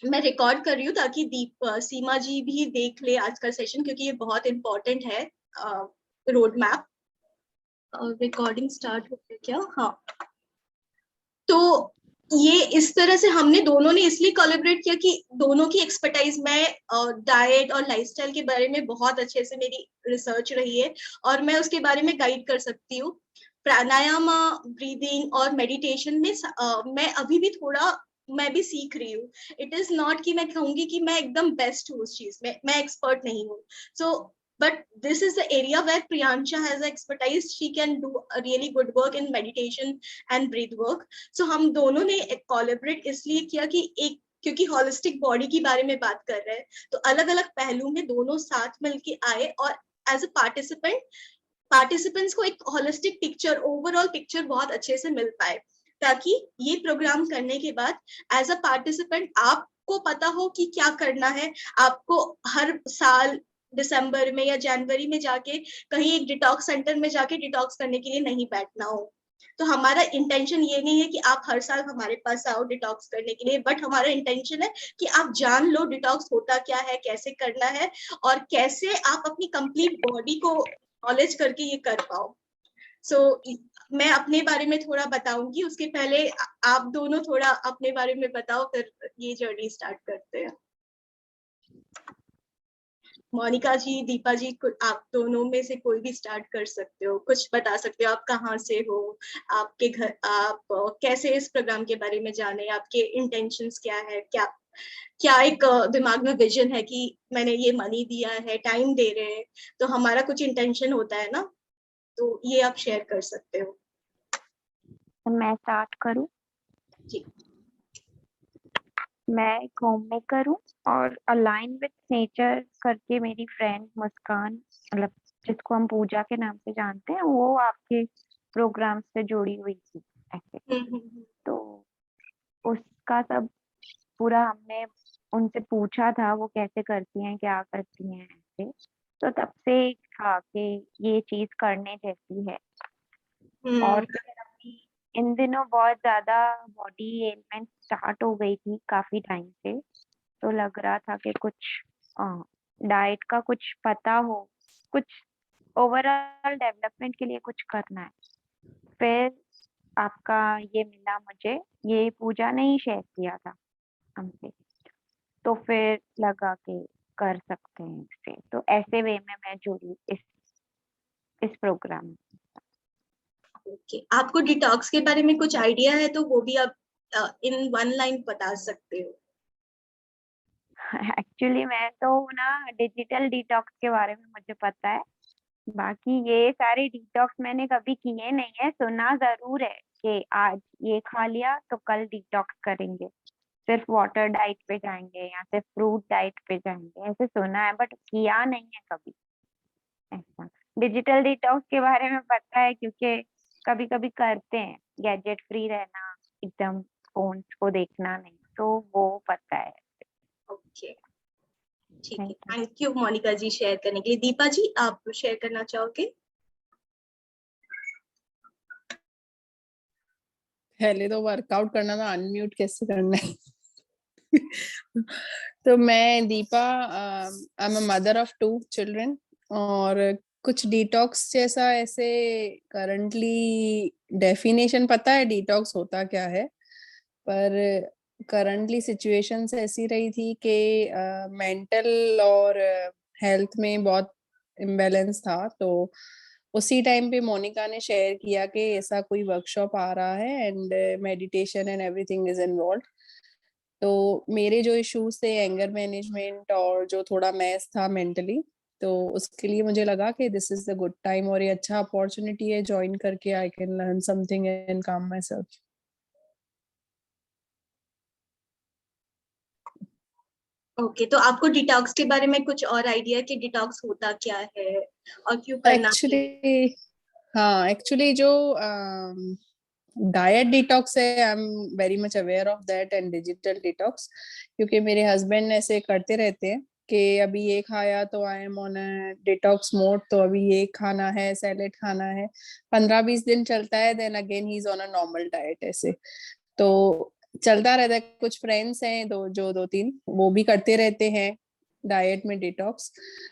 मैं रिकॉर्ड कर रही हूँ ताकि सीमा जी भी देख ले आज का सेशन, क्योंकि ये बहुत इंपॉर्टेंट है। रोड मैप रिकॉर्डिंग स्टार्ट हो गया क्या? हाँ। तो ये इस तरह से हमने दोनों ने इसलिए कोलैबोरेट किया कि दोनों की एक्सपर्टाइज, मैं डाइट और लाइफस्टाइल के बारे में बहुत अच्छे से मेरी रिसर्च रही है और मैं उसके बारे में गाइड कर सकती हूँ। प्राणायाम, ब्रीदिंग और मेडिटेशन में मैं अभी भी थोड़ा, मैं भी सीख रही हूँ। इट इज नॉट कि मैं कहूंगी कि मैं एकदम बेस्ट हूँ उस चीज में, मैं एक्सपर्ट नहीं हूँ। सो but this is the area where Priyansha has expertise. She can do a really good work in meditation and breath work. So हम दोनों ने कोलैबोरेट इसलिए किया कि एक, क्योंकि होलिस्टिक बॉडी के बारे में बात कर रहे हैं, तो अलग अलग पहलू में दोनों साथ मिलके आए और एज अ पार्टिसिपेंट्स को एक होलिस्टिक पिक्चर, ओवरऑल पिक्चर बहुत अच्छे से मिल पाए, ताकि ये प्रोग्राम करने के बाद एज अ पार्टिसिपेंट आपको पता हो कि क्या करना है। आपको हर साल दिसंबर में या जनवरी में जाके कहीं एक डिटॉक्स सेंटर में जाके डिटॉक्स करने के लिए नहीं बैठना हो। तो हमारा इंटेंशन ये नहीं है कि आप हर साल हमारे पास आओ डिटॉक्स करने के लिए, बट हमारा इंटेंशन है कि आप जान लो डिटॉक्स होता क्या है, कैसे करना है और कैसे आप अपनी कंप्लीट बॉडी को नॉलेज करके ये कर पाओ। सो मैं अपने बारे में थोड़ा बताऊंगी, उसके पहले आप दोनों थोड़ा अपने बारे में बताओ, फिर ये जर्नी स्टार्ट करते हैं। मोनिका जी, दीपा जी, आप दोनों में से कोई भी स्टार्ट कर सकते हो, कुछ बता सकते हो। आप कहाँ से हो, आपके घर, आप कैसे इस प्रोग्राम के बारे में जाने, आपके इंटेंशंस क्या है, क्या क्या एक दिमाग में विजन है कि मैंने ये मनी दिया है, टाइम दे रहे हैं, तो हमारा कुछ इंटेंशन होता है ना, तो ये आप शेयर कर सकते हो। मैं स्टार्ट करूं? जी। मैं एक होम मेकर हूँ और अलाइन विद नेचर करके मेरी फ्रेंड मुस्कान, मतलब जिसको हम पूजा के नाम से जानते हैं, वो आपके प्रोग्राम से जुड़ी हुई थी ऐसे। तो उसका सब पूरा हमने उनसे पूछा था वो कैसे करती हैं, क्या करती हैं ऐसे। तो तब से था कि ये चीज करने जैसी है। और फिर अभी इन दिनों बहुत ज्यादा बॉडी एलिमेंट स्टार्ट हो गई थी काफी टाइम से, तो लग रहा था कि कुछ डाइट का कुछ पता हो, कुछ ओवरऑल डेवलपमेंट के लिए कुछ करना है। फिर आपका ये मिला मुझे, ये पूजा ने ही शेयर किया था हमसे, तो फिर लगा कि कर सकते हैं इससे। तो ऐसे वे में मैं जुड़ी इस प्रोग्राम में। ओके, आपको डिटॉक्स के बारे में कुछ आइडिया है तो वो भी आप इन वन लाइन बता सकते हो। एक्चुअली मैं तो ना डिजिटल डिटॉक्स के बारे में मुझे पता है, बाकी ये सारे डिटॉक्स मैंने कभी किए नहीं है। सुना जरूर है कि आज ये खा लिया तो कल डिटॉक्स करेंगे, सिर्फ वाटर डाइट पे जाएंगे या सिर्फ फ्रूट डाइट पे जाएंगे, ऐसे सुना है बट किया नहीं है कभी ऐसा। डिजिटल डिटॉक्स के बारे में पता है क्योंकि कभी कभी करते हैं, गैजेट फ्री रहना, एकदम फोन को देखना नहीं, तो वो पता है। ओके, ठीक है, thank you. Thank you Monika ji share करने के लिए। दीपा जी, आप शेयर करना चाहोगे? पहले तो वर्कआउट करना था, अनम्यूट कैसे करना है। तो मैं Deepa, I am a mother of 2 children, और कुछ डिटॉक्स जैसा ऐसे करंटली डेफिनेशन पता है डिटॉक्स होता क्या है, पर करंटली सिचुएशंस ऐसी रही थी कि मेंटल और हेल्थ में बहुत इम्बैलेंस था। तो उसी टाइम पे मोनिका ने शेयर किया कि ऐसा कोई वर्कशॉप आ रहा है and meditation and everything is involve. तो मेरे जो इश्यूज थे एंगर मैनेजमेंट और जो थोड़ा मैस था मेंटली, तो उसके लिए मुझे लगा कि this is the good time और ये अच्छा अपॉर्चुनिटी है, ज्वाइन करके I can learn something and काम माई सेल्फ। ओके, तो आपको डिटॉक्स के बारे में कुछ और आइडिया कि डिटॉक्स होता क्या है और क्यों करना चाहिए? एक्चुअली हाँ, एक्चुअली जो डाइट डिटॉक्स है, I am very much aware of that and digital detox, क्योंकि मेरे हस्बैंड ऐसे करते रहते हैं कि अभी ये खाया तो I M on detox mode, तो अभी ये खाना है, सैलेड खाना है, 15-20 दिन चलता है, then again he is on a normal diet ऐसे। तो चलता रहता है। कुछ फ्रेंड्स हैं जो 2-3 वो भी करते रहते हैं डाइट में डिटॉक्स।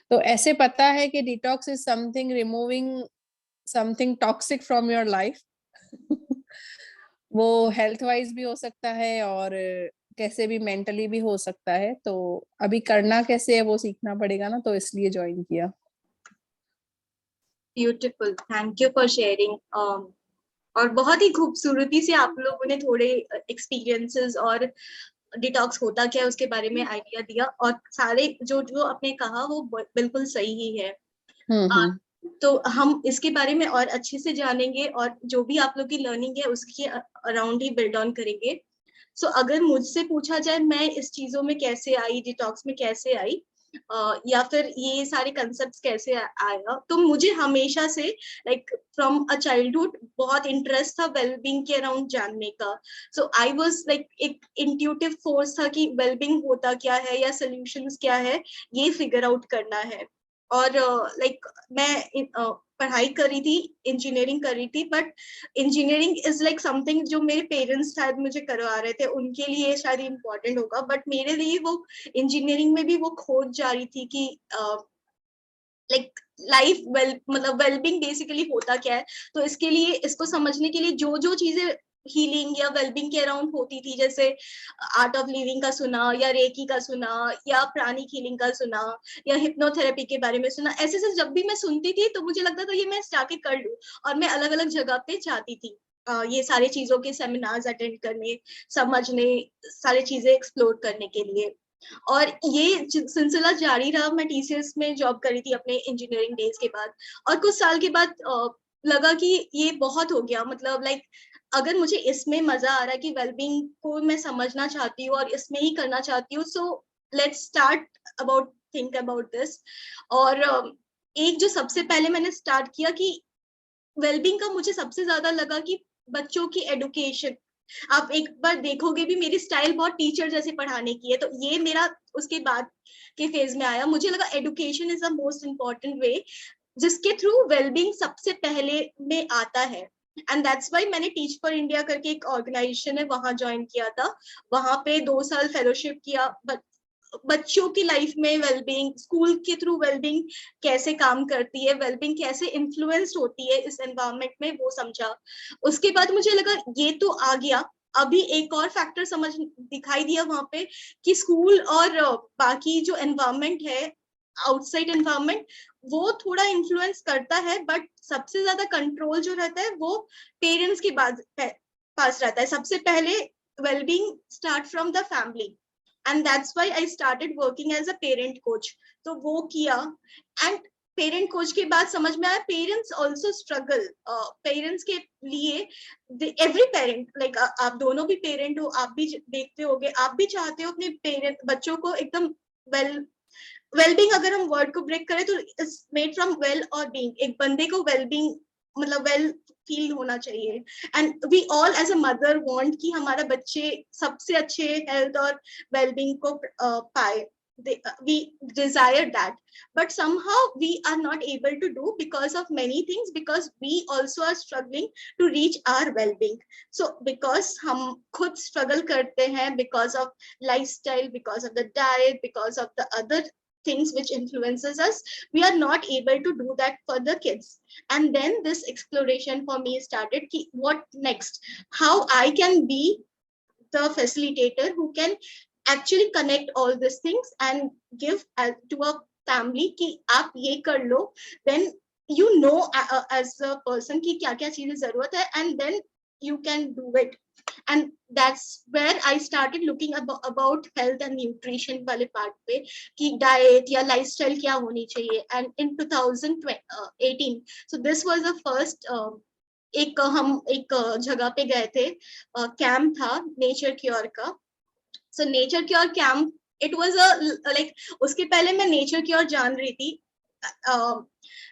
तो ऐसे पता है कि detox is something removing something toxic from your life. वो हेल्थ वाइज भी हो सकता है और कैसे भी मेंटली भी हो सकता है। तो अभी करना कैसे है वो सीखना पड़ेगा ना, तो इसलिए ज्वाइन किया। Beautiful, thank you for sharing. और बहुत ही खूबसूरती से आप लोगों ने थोड़े एक्सपीरियंसेस और डिटॉक्स होता क्या है उसके बारे में आइडिया दिया, और सारे जो जो आपने कहा वो बिल्कुल सही ही है। हम्म। तो हम इसके बारे में और अच्छे से जानेंगे, और जो भी आप लोग की लर्निंग है उसके अराउंड ही बिल्ड ऑन करेंगे। सो अगर मुझसे पूछा जाए मैं इस चीजों में कैसे आई, डिटॉक्स में कैसे आई, या फिर ये सारे कंसेप्ट कैसे आया, तो मुझे हमेशा से लाइक फ्रॉम अ चाइल्डहुड बहुत इंटरेस्ट था वेलबींग के अराउंड जानने का। सो आई वाज लाइक एक इंट्यूटिव फोर्स था कि वेलबींग होता क्या है या सोल्यूशंस क्या है, ये फिगर आउट करना है। और लाइक मैं पढ़ाई कर रही थी, इंजीनियरिंग कर रही थी, but engineering is like something जो मेरे पेरेंट्स शायद मुझे करवा रहे थे, उनके लिए शायद इम्पोर्टेंट होगा, बट मेरे लिए वो इंजीनियरिंग में भी वो खोज जारी थी कि लाइक लाइफ वेल मतलब वेलबींग बेसिकली होता क्या है। तो इसके लिए, इसको समझने के लिए जो जो चीजें हीलिंग या वेलबींग के अराउंड होती थी, जैसे आर्ट ऑफ लिविंग का सुना, या रेकी का सुना, या प्राणिक हीलिंग का सुना, या हिप्नोथेरेपी के बारे में सुना, ऐसे से जब भी मैं सुनती थी तो मुझे लगता था ये मैं जाके कर लूं। और मैं अलग अलग जगह पे जाती थी ये सारे चीजों के सेमिनार्स अटेंड करने, समझने, सारी चीजें एक्सप्लोर करने के लिए। और ये सिलसिला जारी रहा। मैं टीसीएस में जॉब करी थी अपने इंजीनियरिंग डेज के बाद, और कुछ साल के बाद लगा कि ये बहुत हो गया, मतलब लाइक अगर मुझे इसमें मजा आ रहा है कि वेलबींग को मैं समझना चाहती हूँ और इसमें ही करना चाहती हूँ, so let's start about think about this. और एक जो सबसे पहले मैंने स्टार्ट किया कि वेलबींग का मुझे सबसे ज्यादा लगा कि बच्चों की एडुकेशन। आप एक बार देखोगे भी मेरी स्टाइल बहुत टीचर जैसे पढ़ाने की है, तो ये मेरा उसके बाद के फेज में आया। मुझे लगा education is the most important way जिसके थ्रू वेलबींग सबसे पहले में आता है। एंड दैट्स वाई मैंने टीच फॉर इंडिया करके एक ऑर्गेनाइजेशन है वहां ज्वाइन किया था। वहां पे 2 साल फेलोशिप किया, बच्चों की लाइफ में वेलबींग, स्कूल के थ्रू वेलबींग कैसे काम करती है, वेलबींग कैसे इन्फ्लुएंस्ड होती है इस एनवायरमेंट में, वो समझा। उसके बाद मुझे लगा ये तो आ गया, अभी एक और फैक्टर समझ दिखाई दिया वहां पे कि स्कूल और बाकी जो एनवायरमेंट है, आउटसाइड एनवायरमेंट, वो थोड़ा इन्फ्लुएंस करता है, बट सबसे ज्यादा कंट्रोल जो रहता है वो पेरेंट्स के पास रहता है। सबसे पहले wellbeing start from the family, and that's why I started working as a parent coach। तो वो किया, and पेरेंट कोच के बाद समझ में आया पेरेंट्स ऑल्सो स्ट्रगल। पेरेंट्स के लिए एवरी पेरेंट लाइक आप दोनों भी पेरेंट हो, आप भी देखते होगे, आप भी चाहते हो अपने पेरेंट बच्चों को एकदम वेलबींग, अगर हम वर्ड को ब्रेक करें तो इट्स मेड फ्रॉम वेल और बीइंग। एक बंदे को वेलबींग मतलब वेल फील होना चाहिए। And we all as a mother want कि हमारा बच्चे सबसे अच्छे हेल्थ और वेलबींग को पाए। We desire that, but somehow we are not able to do because of many things, because we also are struggling to reach our well-being. So because हम खुद struggle करते हैं because of lifestyle, because of the diet, because of the other things which influences us, we are not able to do that for the kids. And then this exploration for me started ki what next, how I can be the facilitator who can actually connect all these things and give to a family कि आप ये कर लो, then you know as a person कि क्या क्या चीजें जरूरत है, and then you can do it. And that's where I started looking about health and nutrition वाले part पे कि diet या lifestyle क्या होनी चाहिए। And in 2018, so this was the first हम एक जगह पे गए थे, कैंप था नेचर क्योर का। So nature cure camp, it was a like, उसके पहले मैं नेचर क्योर जान रही थी।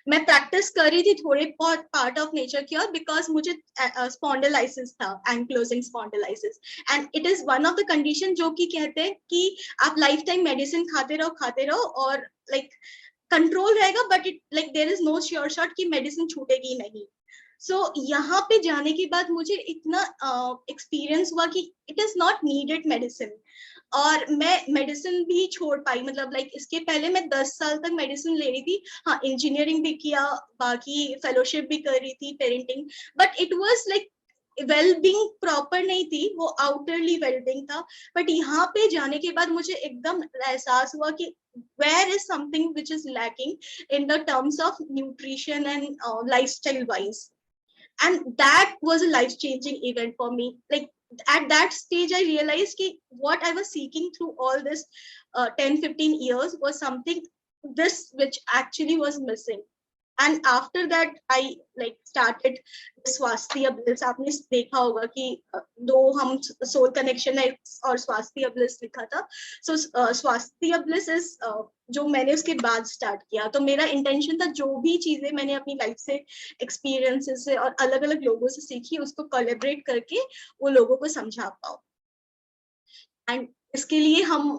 मैं प्रैक्टिस कर रही थी थोड़े बहुत part of nature cure because मुझे स्पॉन्डिलाइसिस था, enclosing spondylosis, and it is one of the condition जो कि कहते हैं कि आप लाइफ टाइम मेडिसिन खाते रहो और लाइक कंट्रोल रहेगा, but it like there is no sure shot कि मेडिसिन छूटेगी नहीं। सो यहाँ पे जाने के बाद मुझे इतना एक्सपीरियंस हुआ कि it is not needed medicine, और मैं मेडिसिन भी छोड़ पाई, मतलब लाइक इसके पहले मैं 10 साल तक मेडिसिन ले रही थी। हाँ, इंजीनियरिंग भी किया, बाकी फेलोशिप भी कर रही थी, parenting, but it was like wellbeing proper नहीं थी, वो आउटरली वेलबींग था। बट यहाँ पे जाने के बाद मुझे एकदम एहसास हुआ कि where is something which is lacking in the terms of nutrition and lifestyle wise, and that was a life changing event for me. Like at that stage I realized ki what I was seeking through all this 10-15 years was something this which actually was missing. And after that I like started स्वास्थ्य bliss. आपने देखा होगा कि दो हम soul connection है और स्वास्थ्य ब्लिस लिखा था। सो स्वास्थ्य ब्लिस इज जो मैंने उसके बाद स्टार्ट किया। तो मेरा इंटेंशन था जो भी चीजें मैंने अपनी लाइफ से, एक्सपीरियंसेस से और अलग अलग लोगों से सीखी, उसको कोलैबोरेट करके वो लोगों को समझा पाऊं। एंड इसके लिए हम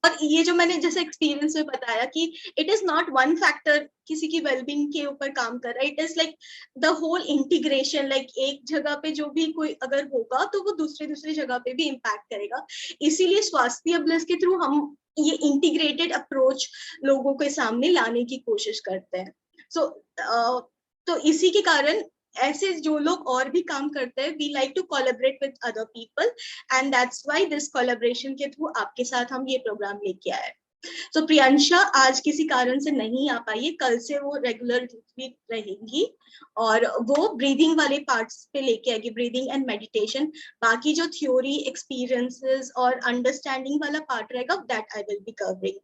और ये जो मैंने जैसे एक्सपीरियंस में बताया कि it is not one factor किसी की वेलबींग के ऊपर काम कर रहा है, it is like the whole integration. Like एक जगह पे जो भी कोई अगर होगा तो वो दूसरी जगह पे भी इम्पैक्ट करेगा। इसीलिए स्वास्थ्य ब्लिस के थ्रू हम ये इंटीग्रेटेड अप्रोच लोगों के सामने लाने की कोशिश करते हैं। सो तो इसी के कारण ऐसे जो लोग और भी काम करते हैं, we like to collaborate with other people, and that's why this collaboration के थ्रू आपके साथ हम ये प्रोग्राम लेके आए। तो प्रियांशा आज किसी कारण से नहीं आ पाई है, कल से वो रेगुलर भी रहेंगी और वो ब्रीदिंग वाले पार्ट्स पे लेके आएगी, ब्रीदिंग एंड मेडिटेशन। बाकी जो थ्योरी, एक्सपीरियंसेस और अंडरस्टैंडिंग वाला पार्ट रहेगा that I will be covering.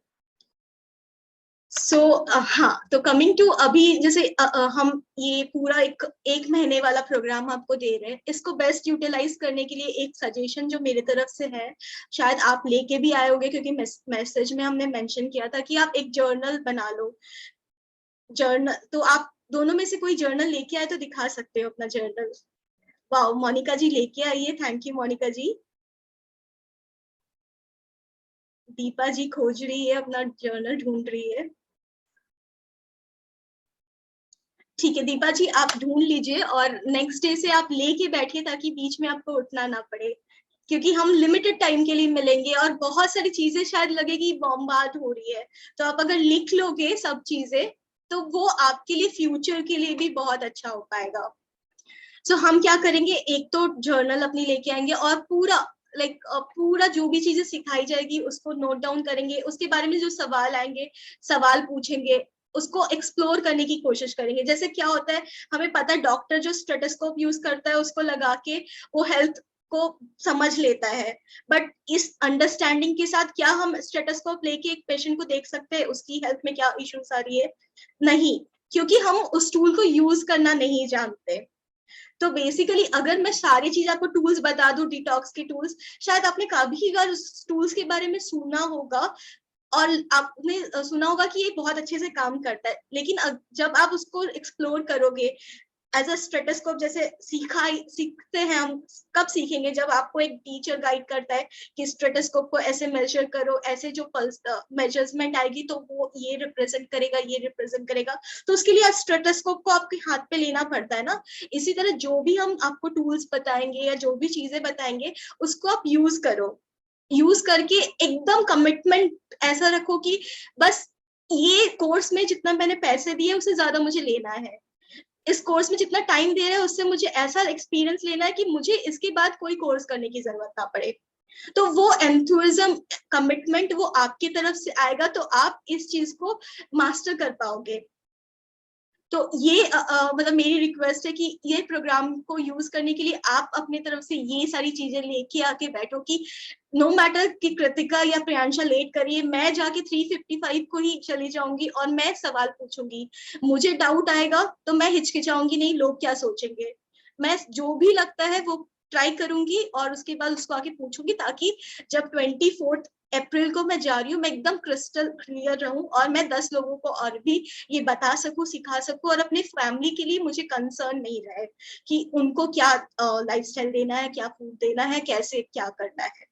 So हाँ, तो कमिंग टू अभी जैसे हम ये पूरा एक महीने वाला प्रोग्राम आपको दे रहे हैं, इसको बेस्ट यूटिलाइज करने के लिए एक सजेशन जो मेरे तरफ से है, शायद आप लेके भी आए होंगे क्योंकि मैसेज में हमने मेंशन किया था कि आप एक जर्नल बना लो। जर्नल तो आप दोनों में से कोई जर्नल लेके आए तो दिखा सकते हो अपना जर्नल। वाह, मोनिका जी लेके आई है, थैंक यू मोनिका जी। दीपा जी खोज रही है, अपना जर्नल ढूंढ रही है। ठीक है दीपा जी, आप ढूंढ लीजिए और नेक्स्ट डे से आप लेके बैठिए ताकि बीच में आपको उठना ना पड़े, क्योंकि हम लिमिटेड टाइम के लिए मिलेंगे और बहुत सारी चीजें शायद लगेगी बॉम्बार्ड हो रही है। तो आप अगर लिख लोगे सब चीजें तो वो आपके लिए फ्यूचर के लिए भी बहुत अच्छा हो पाएगा। सो हम क्या करेंगे, एक तो जर्नल अपनी लेके आएंगे और पूरा पूरा जो भी चीजें सिखाई जाएगी उसको नोट डाउन करेंगे, उसके बारे में जो सवाल आएंगे, सवाल पूछेंगे, उसको एक्सप्लोर करने की कोशिश करेंगे। जैसे क्या होता है, हमें पता है डॉक्टर जो स्टेथोस्कोप यूज करता है उसको लगा के वो हेल्थ को समझ लेता है, बट इस अंडरस्टैंडिंग के साथ क्या हम स्टेथोस्कोप लेके एक पेशेंट को देख सकते हैं उसकी हेल्थ में क्या इश्यूज आ रही है? नहीं, क्योंकि हम उस टूल को यूज करना नहीं जानते। तो बेसिकली अगर मैं सारी चीज आपको टूल्स बता दूं, डिटॉक्स के टूल्स, शायद आपने कभी बार उस टूल्स के बारे में सुना होगा और आपने सुना होगा कि ये बहुत अच्छे से काम करता है, लेकिन जब आप उसको एक्सप्लोर करोगे एज अ स्टेथोस्कोप, जैसे सीखते हैं हम, कब सीखेंगे? जब आपको एक टीचर गाइड करता है कि स्टेथोस्कोप को ऐसे मेजर करो, ऐसे जो पल्स मेजरमेंट आएगी तो वो ये रिप्रेजेंट करेगा, ये रिप्रेजेंट करेगा। तो उसके लिए स्टेथोस्कोप को आपके हाथ पे लेना पड़ता है ना। इसी तरह जो भी हम आपको टूल्स बताएंगे या जो भी चीजें बताएंगे उसको आप यूज करो, यूज करके एकदम कमिटमेंट ऐसा रखो कि बस ये कोर्स में जितना मैंने पैसे दिए उससे ज्यादा मुझे लेना है, इस कोर्स में जितना टाइम दे रहे हैं उससे मुझे ऐसा एक्सपीरियंस लेना है कि मुझे इसके बाद कोई कोर्स करने की जरूरत ना पड़े। तो वो एंथुसिज्म, कमिटमेंट वो आपकी तरफ से आएगा तो आप इस चीज को मास्टर कर पाओगे। तो ये मतलब मेरी रिक्वेस्ट है कि ये प्रोग्राम को यूज करने के लिए आप अपनी तरफ से ये सारी चीजें लेके आके बैठो कि नो मैटर कि कृतिका या प्रियांशा लेट करिए, मैं जाके 355 को ही चली जाऊंगी और मैं सवाल पूछूंगी। मुझे डाउट आएगा तो मैं हिचकिचाऊंगी नहीं, लोग क्या सोचेंगे। मैं जो भी लगता है वो ट्राई करूंगी और उसके बाद उसको आके पूछूंगी, ताकि जब 24 अप्रैल को मैं जा रही हूँ मैं एकदम क्रिस्टल क्लियर रहूं और मैं 10 लोगों को और भी ये बता सकूं, सिखा सकूं, और अपने फैमिली के लिए मुझे कंसर्न नहीं रहे कि उनको क्या लाइफस्टाइल देना है, क्या फूड देना है, कैसे क्या करना है।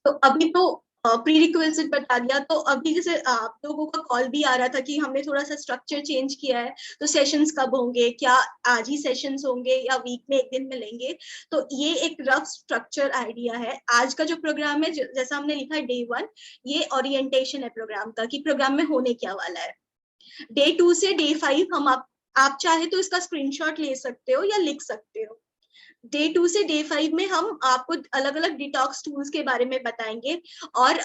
तो अभी तो प्रीरिक्विजिट बता दिया। तो अभी जैसे आप लोगों का कॉल भी आ रहा था कि हमने थोड़ा सा स्ट्रक्चर चेंज किया है, तो सेशंस कब होंगे, क्या आज ही सेशंस होंगे या वीक में एक दिन मिलेंगे, तो ये एक रफ स्ट्रक्चर आइडिया है। आज का जो प्रोग्राम है, जैसा हमने लिखा है डे 1, ये ओरिएंटेशन है प्रोग्राम का, कि प्रोग्राम में होने क्या वाला है। डे 2 से डे 5 हम आप चाहे तो इसका स्क्रीनशॉट ले सकते हो या लिख सकते हो। डे 2 से डे 5 में हम आपको अलग अलग डिटॉक्स टूल्स के बारे में बताएंगे, और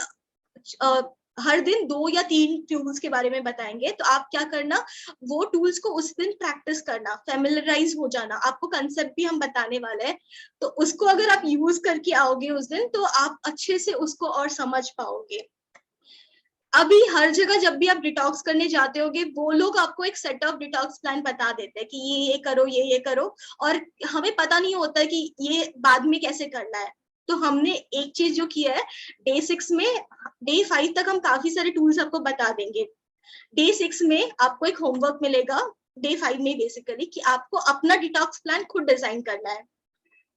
हर दिन 2 या 3 टूल्स के बारे में बताएंगे। तो आप क्या करना, वो टूल्स को उस दिन प्रैक्टिस करना, फेमिलराइज हो जाना। आपको कंसेप्ट भी हम बताने वाले हैं, तो उसको अगर आप यूज करके आओगे उस दिन, तो आप अच्छे से उसको और समझ पाओगे। अभी हर जगह जब भी आप डिटॉक्स करने जाते होगे, वो लोग आपको एक सेट ऑफ डिटॉक्स प्लान बता देते हैं कि ये करो, ये करो, और हमें पता नहीं होता है कि ये बाद में कैसे करना है। तो हमने एक चीज जो किया है, डे 6 में, डे 5 तक हम काफी सारे टूल्स आपको बता देंगे। डे 6 में आपको एक होमवर्क मिलेगा, डे 5 में बेसिकली, कि आपको अपना डिटॉक्स प्लान खुद डिजाइन करना है।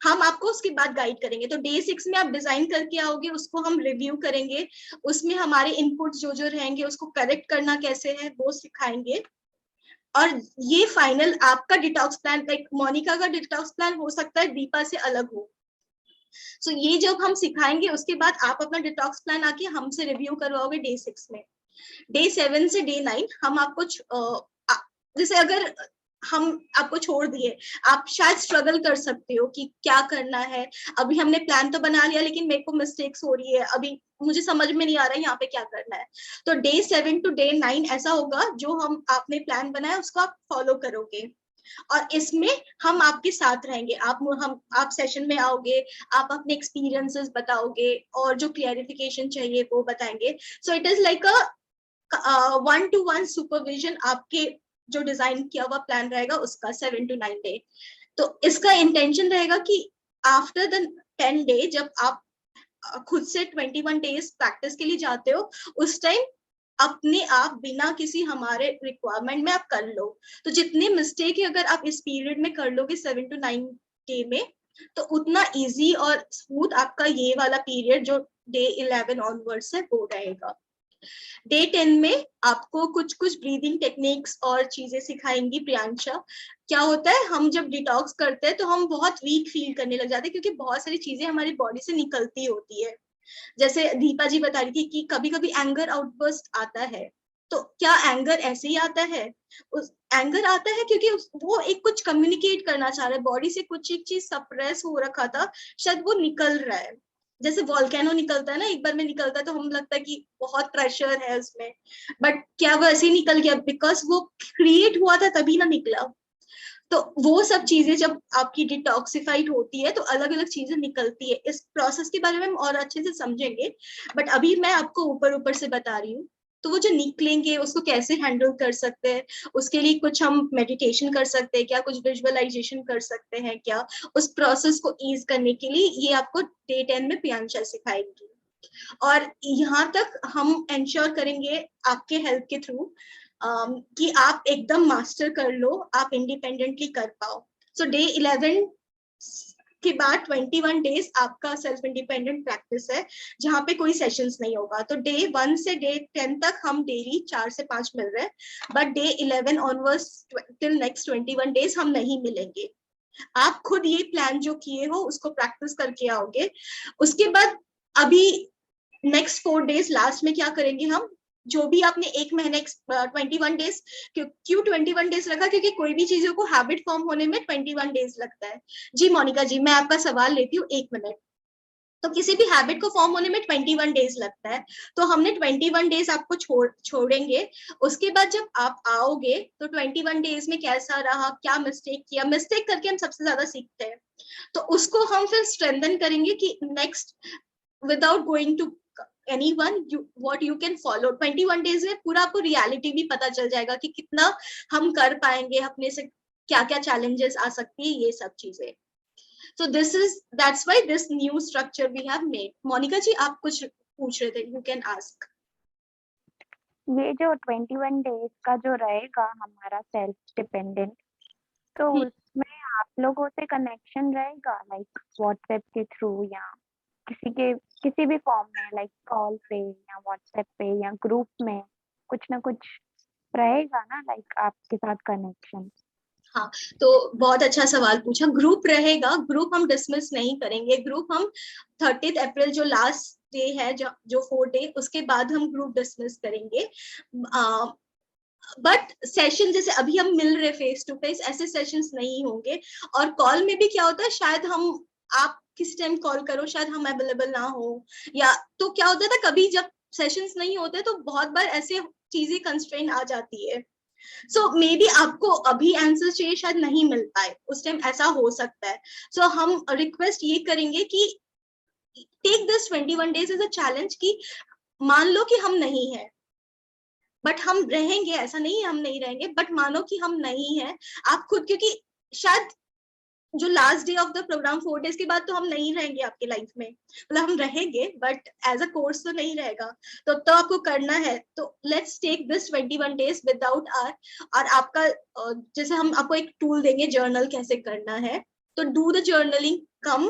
हम आपको उसके बाद गाइड करेंगे। तो डे 6 में आप डिजाइन करके आओगे, उसको हम रिव्यू करेंगे, उसमें हमारे इनपुट जो रहेंगे उसको करेक्ट करना कैसे है वो सिखाएंगे। और ये फाइनल आपका डिटॉक्स प्लान, लाइक मोनिका का डिटॉक्स प्लान हो सकता है दीपा से अलग हो। सो ये जब हम सिखाएंगे, उसके बाद आप अपना डिटॉक्स प्लान आके हमसे रिव्यू करवाओगे डे 6 में। डे 7 से डे 9 हम आपको जैसे अगर हम आपको छोड़ दिए, आप शायद स्ट्रगल कर सकते हो कि क्या करना है। अभी हमने प्लान तो बना लिया, लेकिन मेरे को मिस्टेक्स हो रही है, अभी मुझे समझ में नहीं आ रहा है यहाँ पे क्या करना है। तो डे 7 टू डे 9 ऐसा होगा, जो हम आपने प्लान बनाया उसको आप फॉलो करोगे, और इसमें हम आपके साथ रहेंगे। आप सेशन में आओगे, आप अपने एक्सपीरियंसेस बताओगे, और जो क्लियरिफिकेशन चाहिए वो बताएंगे। So it is like a 1-to-1 supervision, आपके जो डिजाइन किया हुआ प्लान रहेगा उसका 7 to 9 डे। तो इसका इंटेंशन रहेगा कि आफ्टर द 10 डे, जब आप खुद से 21 डेज प्रैक्टिस के लिए जाते हो, उस टाइम अपने आप बिना किसी हमारे रिक्वायरमेंट में आप कर लो। तो जितने मिस्टेक अगर आप इस पीरियड में कर लोगे 7 to 9 डे में, तो उतना इजी और स्मूथ आपका ये वाला पीरियड जो डे 11 ऑनवर्ड्स है वो रहेगा। डे 10 में आपको कुछ कुछ ब्रीदिंग टेक्निक्स और चीजें सिखाएंगी प्रियांशा। क्या होता है, हम जब डिटॉक्स करते हैं तो हम बहुत वीक फील करने लग जाते हैं, क्योंकि बहुत सारी चीजें हमारी बॉडी से निकलती होती है। जैसे दीपा जी बता रही थी कि कभी कभी एंगर आउटबर्स्ट आता है। तो क्या एंगर ऐसे ही आता है? उस एंगर आता है क्योंकि वो एक कुछ कम्युनिकेट करना चाह रहा है, बॉडी से कुछ एक चीज सप्रेस हो रखा था, शायद वो निकल रहा है। जैसे वॉल्केनो निकलता है ना, एक बार में निकलता है तो हम लगता है कि बहुत प्रेशर है उसमें, बट क्या वो ऐसे ही निकल गया? बिकॉज वो क्रिएट हुआ था तभी ना निकला। तो वो सब चीजें जब आपकी डिटॉक्सिफाइड होती है तो अलग अलग चीजें निकलती है। इस प्रोसेस के बारे में हम और अच्छे से समझेंगे, बट अभी मैं आपको ऊपर ऊपर से बता रही हूँ। तो वो जो निकलेंगे उसको कैसे हैंडल कर सकते हैं, उसके लिए कुछ हम मेडिटेशन कर सकते हैं क्या, कुछ विजुअलाइजेशन कर सकते हैं क्या, उस प्रोसेस को ईज करने के लिए ये आपको डे 10 में प्रियांशा सिखाएंगी। और यहाँ तक हम इंश्योर करेंगे आपके हेल्प के थ्रू कि आप एकदम मास्टर कर लो, आप इंडिपेंडेंटली कर पाओ। सो डे 11 के बाद 21 डेज आपका सेल्फ इंडिपेंडेंट प्रैक्टिस है, जहाँ पे कोई सेशंस नहीं होगा। तो डे 1 से डे 10 तक हम डेली 4 से 5 मिल रहे हैं, but day 11 onwards till next 21 days हम नहीं मिलेंगे। आप खुद ये प्लान जो किए हो उसको प्रैक्टिस करके आओगे। उसके बाद अभी नेक्स्ट 4 डेज लास्ट में क्या करेंगे हम, जो भी आपने एक महीने 21 डेज, क्यों 21 डेज रखा, क्योंकि कोई भी चीजों को हैबिट फॉर्म होने में 21 डेज लगता है। जी मोनिका जी, मैं आपका सवाल लेती हूँ 1 मिनट। तो किसी भी हैबिट को फॉर्म होने में 21 डेज लगता है, तो हमने 21 डेज आपको छोड़ेंगे। उसके बाद जब आप आओगे तो 21 डेज में कैसा रहा, क्या मिस्टेक किया, मिस्टेक करके हम सबसे ज्यादा सीखते हैं, तो उसको हम फिर स्ट्रेंथन करेंगे कि next, without going to anyone, what you can follow 21 days में पूरा आपको रियलिटी भी पता चल जाएगा कि कितना हम कर पाएंगे, अपने से क्या क्या चैलेंजेस आ सकती है, ये सब चीजें। so that's why this new structure we have made. Monika जी आप कुछ पूछ रहे थे, you can ask. ये जो 21 डेज का जो रहेगा हमारा सेल्फ डिपेंडेंट, तो उसमें आप लोगों से कनेक्शन रहेगा लाइक व्हाट्सएप के थ्रू या किसी भी फॉर्म में, लाइक कॉल पे या व्हाट्सएप पे या ग्रुप में कुछ ना कुछ रहेगा ना, लाइक आपके साथ कनेक्शन। हाँ, तो बहुत अच्छा सवाल पूछा। ग्रुप रहेगा, ग्रुप हम डिसमिस नहीं करेंगे। ग्रुप हम 30 अप्रैल जो लास्ट डे है, जो 4 डे, उसके बाद हम ग्रुप डिसमिस करेंगे। बट सेशन जैसे अभी हम मिल रहे फेस टू फेस, ऐसे सेशंस नहीं होंगे। और कॉल में भी क्या होता है, शायद हम, आप किस टाइम कॉल करो, शायद हम अवेलेबल ना हो, या तो क्या होता था कभी जब सेशंस नहीं होते तो बहुत बार ऐसे चीजें कंस्ट्रेन आ जाती है। सो मे बी आपको अभी आंसर चाहिए, शायद नहीं मिल पाए उस टाइम, ऐसा हो सकता है। सो हम रिक्वेस्ट ये करेंगे कि take this 21 days as a challenge, कि मान लो कि हम नहीं है बट हम रहेंगे, ऐसा नहीं है हम नहीं रहेंगे, बट मानो कि हम नहीं है आप खुद, क्योंकि शायद जो last day of the programme 4 days के बाद तो हम नहीं रहेंगे आपके लाइफ में, मतलब हम रहेंगे बट एज अ कोर्स तो नहीं रहेगा। तो आपको करना है, तो let's take this 21 days without आर। और आपका जैसे हम आपको एक टूल देंगे जर्नल कैसे करना है, तो do the journaling, come,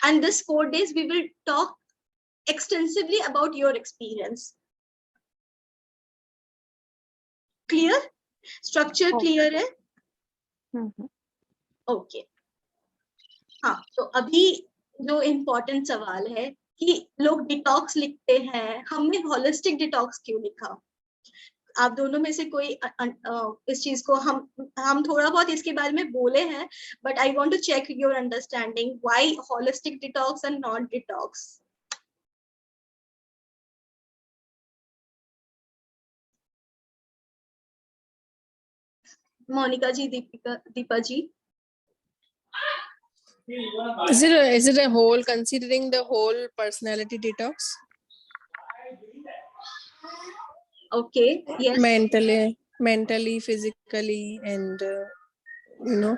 and this 4 days we will talk extensively about your experience. Clear? Structure clear है? ओके। हाँ, तो अभी जो इम्पोर्टेंट सवाल है कि लोग डिटॉक्स लिखते हैं, हमने होलिस्टिक डिटॉक्स क्यों लिखा? आप दोनों में से कोई इस चीज को, हम थोड़ा बहुत इसके बारे में बोले हैं, but I want to check your understanding, why holistic detox and not detox. Monika ji, Deepa ji. Is it a whole, considering the whole personality detox? Okay, yes. Mentally, physically, and you know,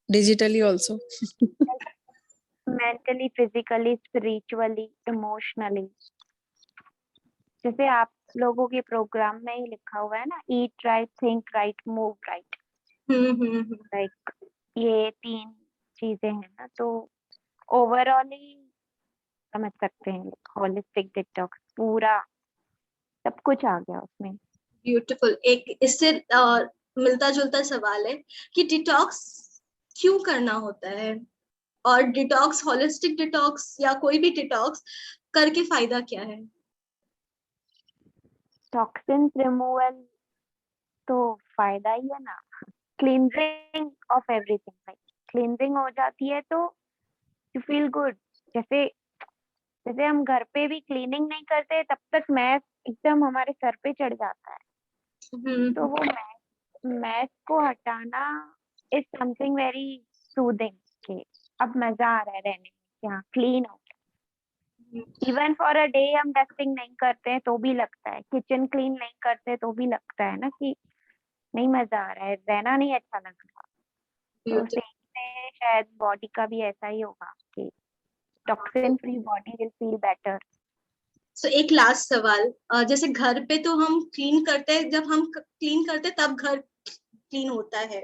digitally also. Mentally, physically, spiritually, emotionally. जैसे आप लोगों के programme में ही लिखा हुआ है ना, eat right, think right, move right, like ये 3 चीजें हैं ना, तो ओवरऑल ही समझ सकते हैं होलिस्टिक डिटॉक्स, पूरा सब कुछ आ गया उसमें। ब्यूटीफुल। एक इससे मिलता जुलता सवाल है कि डिटॉक्स क्यों करना होता है, और डिटॉक्स, होलिस्टिक डिटॉक्स या कोई भी डिटॉक्स करके फायदा क्या है? टॉक्सिन्स रिमूवल तो फायदा ही है ना, cleansing of everything, like cleansing हो जाती है तो यू फील गुड। जैसे जैसे हम घर पे भी क्लीनिंग नहीं करते तब तक मैस एकदम हमारे सर पे चढ़ जाता है, तो वो मैस को हटाना इज समथिंग वेरी सूदिंग, के अब मजा आ रहा है रहने में, यहाँ क्लीन हो गया। इवन फॉर अ डे हम डस्टिंग नहीं करते हैं तो भी लगता है, किचन क्लीन नहीं करते तो भी लगता है ना कि नहीं मजा आ रहा है, रहना नहीं अच्छा लग रहा। तो सेम में शायद बॉडी का भी ऐसा ही होगा कि toxin free body will feel better. So एक लास्ट सवाल, जैसे घर पे तो हम क्लीन करते हैं, जब हम क्लीन करते हैं तब घर क्लीन होता है,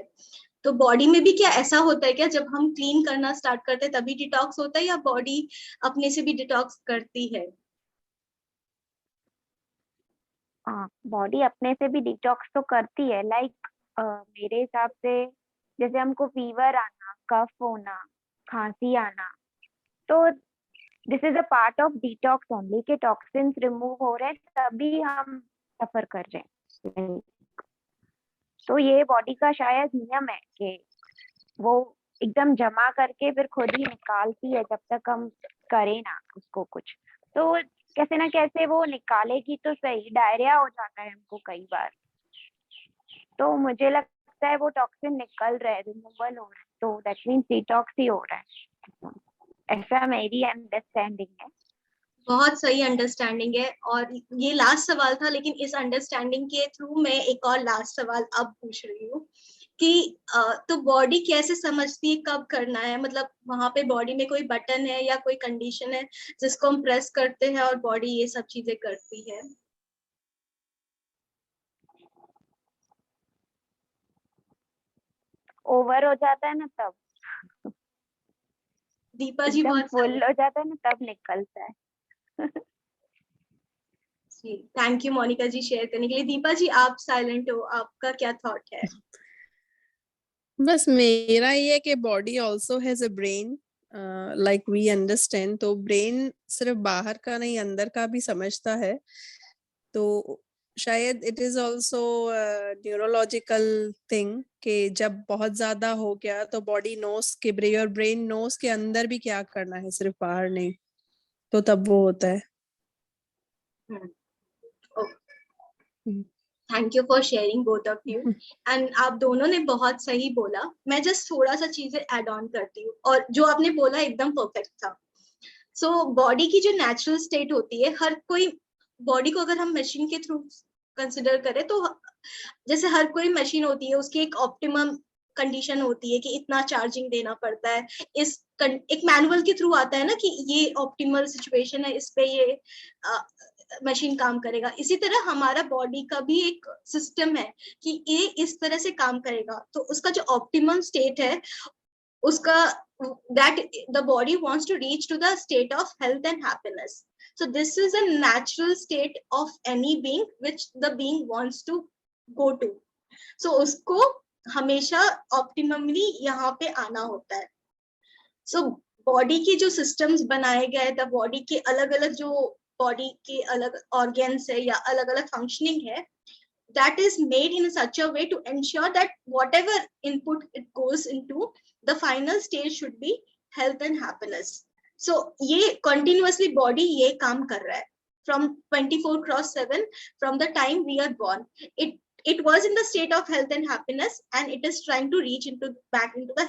तो बॉडी में भी क्या ऐसा होता है क्या, जब हम क्लीन करना स्टार्ट करते हैं तभी डिटॉक्स होता है, या बॉडी अपने से भी डिटॉक्स करती है? हाँ, बॉडी अपने से भी डिटॉक्स तो करती है, लाइक मेरे हिसाब से जैसे हमको फीवर आना, कफ होना, खांसी आना, तो this is a part of detox only, के टॉक्सिन्स रिमूव हो रहे हैं तभी हम सफर कर रहे हैं। तो ये बॉडी का शायद नियम है कि वो एकदम जमा करके फिर खुद ही निकालती है जब तक हम करें ना उसको कुछ, तो कैसे ना कैसे वो निकालेगी तो सही। डायरिया हो जाता है हमको कई बार, तो मुझे लगता है वो टॉक्सिन निकल रहा है, रिमूवल हो रहा है, तो दैट मीन्स डिटॉक्स ही हो रहा है, ऐसा मेरी अंडरस्टैंडिंग है। बहुत सही अंडरस्टैंडिंग है। और ये लास्ट सवाल था, लेकिन इस अंडरस्टैंडिंग के थ्रू मैं एक और लास्ट सवाल अब पूछ रही हूँ कि तो बॉडी कैसे समझती है कब करना है, मतलब वहां पे बॉडी में कोई बटन है या कोई कंडीशन है जिसको हम प्रेस करते हैं और बॉडी ये सब चीजें करती है? ओवर हो जाता है ना तब। दीपा जी एकदम बहुत फुल हो जाता है ना तब निकलता है। जी, thank you Monika ji share करने के लिए। दीपा जी आप साइलेंट हो, आपका क्या थॉट है? बस मेरा ये है कि body also has a brain, like we understand. तो ब्रेन सिर्फ बाहर का नहीं अंदर का भी समझता है। तो शायद it is also neurological thing कि जब बहुत ज्यादा हो गया तो बॉडी नोस के योर ब्रेन नोस के अंदर भी क्या करना है, सिर्फ बाहर नहीं, तो तब वो होता है। Thank you for sharing both of you. And आप दोनों ने बहुत सही बोला। मैं जस्ट थोड़ा सा चीजें ऐड ऑन करती हूँ, और जो आपने बोला एकदम परफेक्ट था। सो बॉडी की जो नेचुरल स्टेट होती है, हर कोई बॉडी को अगर हम मशीन के थ्रू कंसिडर करें तो जैसे हर कोई मशीन होती है, उसकी एक ऑप्टिमम कंडीशन होती है कि इतना चार्जिंग देना पड़ता है। एक मैनुअल के थ्रू आता है ना कि ये ऑप्टिमल सिचुएशन है, इस पे ये मशीन काम करेगा। इसी तरह हमारा बॉडी का भी एक सिस्टम है कि ये इस तरह से काम करेगा। तो उसका जो ऑप्टिमम स्टेट है उसका, that the body wants to reach to the state of health and happiness. So this is a natural state of any being which the being wants to go to. So उसको हमेशा ऑप्टिममली यहाँ पे आना होता है। So body की जो systems बनाए गए, द बॉडी के अलग अलग जो बॉडी के अलग ऑर्गेन्स है या अलग अलग फंक्शनिंग है, that is made in such a way to ensure that whatever input it goes into, the final stage should be health and happiness. So ये continuously body ये काम कर रहा है from 24/7 from the time we are born. It was in the state of health and happiness and it is trying to reach into back into the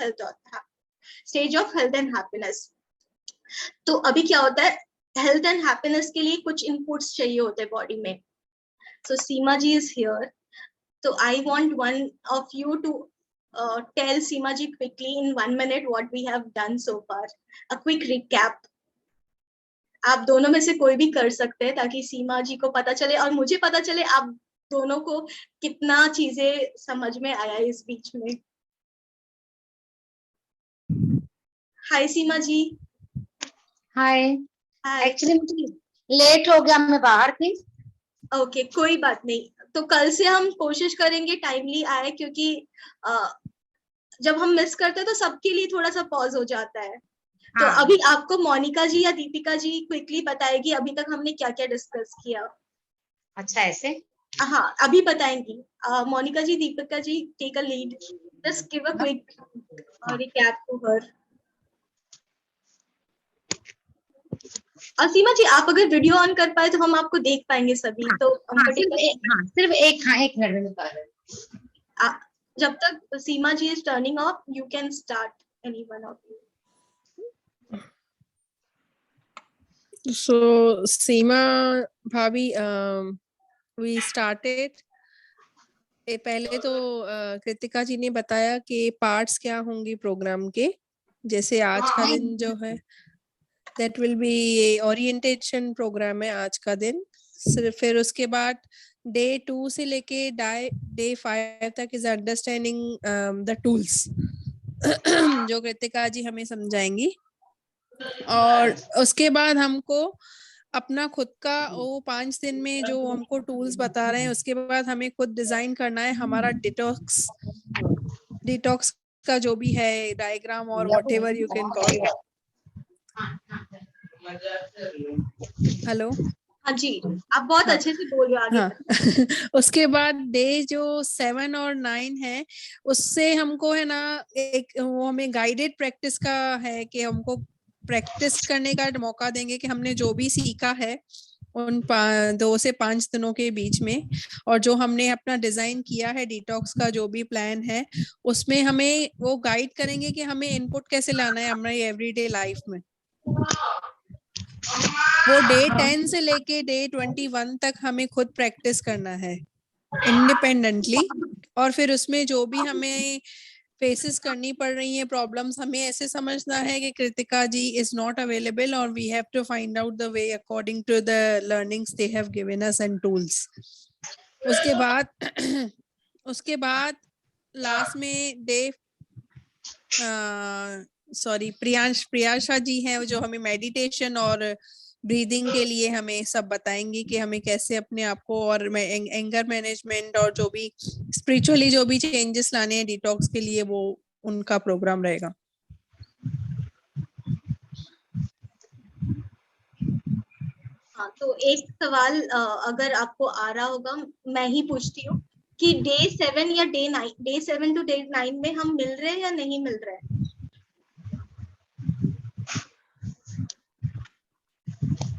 stage of health and happiness. तो अभी क्या होता है, health and happiness के लिए कुछ inputs चाहिए होते हैं बॉडी में। So Seema ji is here. So I want one of you to tell Seema ji quickly in 1 minute what we have done so far. A quick recap. आप दोनों में से कोई भी कर सकते हैं ताकि सीमा जी को पता चले और मुझे पता चले आप दोनों को कितना चीजें समझ में आया इस बीच में। हाय सीमा जी। हाय। हाय। एक्चुअली मुझे लेट हो गया, मैं बाहर थी। ओके, कोई बात नहीं। तो कल से हम कोशिश करेंगे टाइमली आए, क्योंकि जब हम मिस करते हैं तो सबके लिए थोड़ा सा पॉज हो जाता है। तो हाँ। अभी आपको मोनिका जी या दीपिका जी क्विकली बताएगी अभी तक हमने क्या क्या डिस्कस किया। अच्छा, ऐसे? हाँ, अभी बताएंगी। Monika ji, Deepika ji, take a lead, just give a quick recap to her. Seema ji आप अगर वीडियो ऑन कर पाए तो हम आपको देख पाएंगे सभी। हाँ, तो सिर्फ एक मिनट में बता रहे। जब तक Seema ji is turning off, you can start any one of you. So Seema Bhabhi, we started। पहले तो कृतिका जी ने बताया कि पार्ट्स क्या होंगी प्रोग्राम के। जैसे आज का दिन जो है that will be orientation program है आज का दिन। फिर उसके बाद डे 2 से लेके डे 5 तक इज अंडरस्टैंडिंग द टूल्स जो कृतिका जी हमें समझाएंगी। और उसके बाद हमको अपना खुद का वो 5 दिन में जो हमको टूल्स बता रहे हैं उसके बाद हमें खुद डिजाइन करना है हमारा डिटॉक्स का जो भी है डायग्राम और whatever you can call. Hello. हाँ जी, आप बहुत अच्छे से बोल रहे हो आगे। हाँ। उसके बाद डे जो 7 और 9 है उससे हमको है ना एक वो हमें गाइडेड प्रैक्टिस का है कि हमको प्रैक्टिस करने का मौका देंगे कि हमने जो भी सीखा है उन 2 से 5 दिनों के बीच में, और जो हमने अपना डिजाइन किया है डिटॉक्स का जो भी प्लान है उसमें हमें वो गाइड करेंगे कि हमें इनपुट कैसे लाना है हमारी एवरीडे लाइफ में। वो डे 10 से लेके डे 21 तक हमें खुद प्रैक्टिस करना है इंडिपेंडेंटली। और फिर उसमें जो भी हमें फेसेस करनी पड़ रही हैं प्रॉब्लम्स, हमें ऐसे समझना है कि Kritika ji is not available और we have to find out the way according to the learnings they have given us and tools. उसके बाद लास्ट में डे सॉरी प्रियांशा जी हैं जो हमें मेडिटेशन और ब्रीदिंग के लिए हमें सब बताएंगी कि हमें कैसे अपने आप को और एंगर मैनेजमेंट और जो भी स्पिरिचुअली जो भी चेंजेस लाने हैं डिटॉक्स के लिए, वो उनका प्रोग्राम रहेगा। हाँ, तो एक सवाल अगर आपको आ रहा होगा, मैं ही पूछती हूँ कि डे 7 या डे 7 टू डे 9 में हम मिल रहे हैं या नहीं मिल रहे हैं?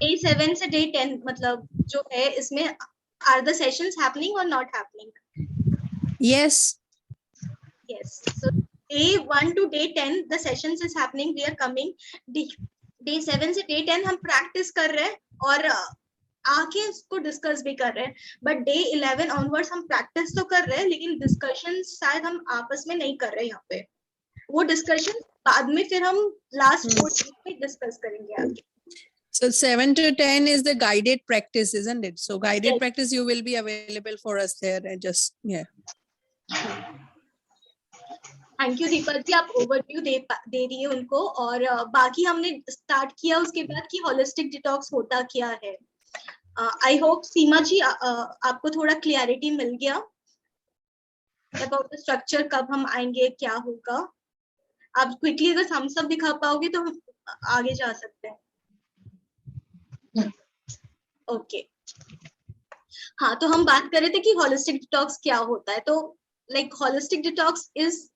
डे 7 से डे 10 मतलब जो है इसमें आर द सेशंस हैपनिंग और not happening? Yes Yes. So day 1 to day 10 the sessions is happening. We are coming. Day 7 से day 10 हम प्रैक्टिस कर रहे हैं और आके इसको डिस्कस भी कर रहे हैं, बट डे 11 ऑनवर्ड्स हम प्रैक्टिस तो कर रहे हैं लेकिन डिस्कशन शायद हम आपस में नहीं कर रहे हैं। यहाँ पे वो डिस्कशन बाद में फिर हम लास्ट 4 डेज में डिस्कस करेंगे आगे। So 7 to 10 is the guided practice, isn't it? So guided Yes. practice you will be available for us there and just thank you Deepak ji, आप ओवरव्यू दे रही है उनको। और बाकी हमने स्टार्ट किया उसके बाद कि होलिस्टिक डिटॉक्स होता क्या है। आई होप सीमा जी आपको थोड़ा क्लियरिटी मिल गया अबाउट द स्ट्रक्चर, कब हम आएंगे, क्या होगा। आप क्विकली अगर थम्स अप दिखा पाओगे तो हम आगे जा सकते हैं। ओके हाँ, तो हम बात कर रहे थे कि होलिस्टिक डिटॉक्स क्या होता है। तो लाइक होलिस्टिक डिटॉक्स इज,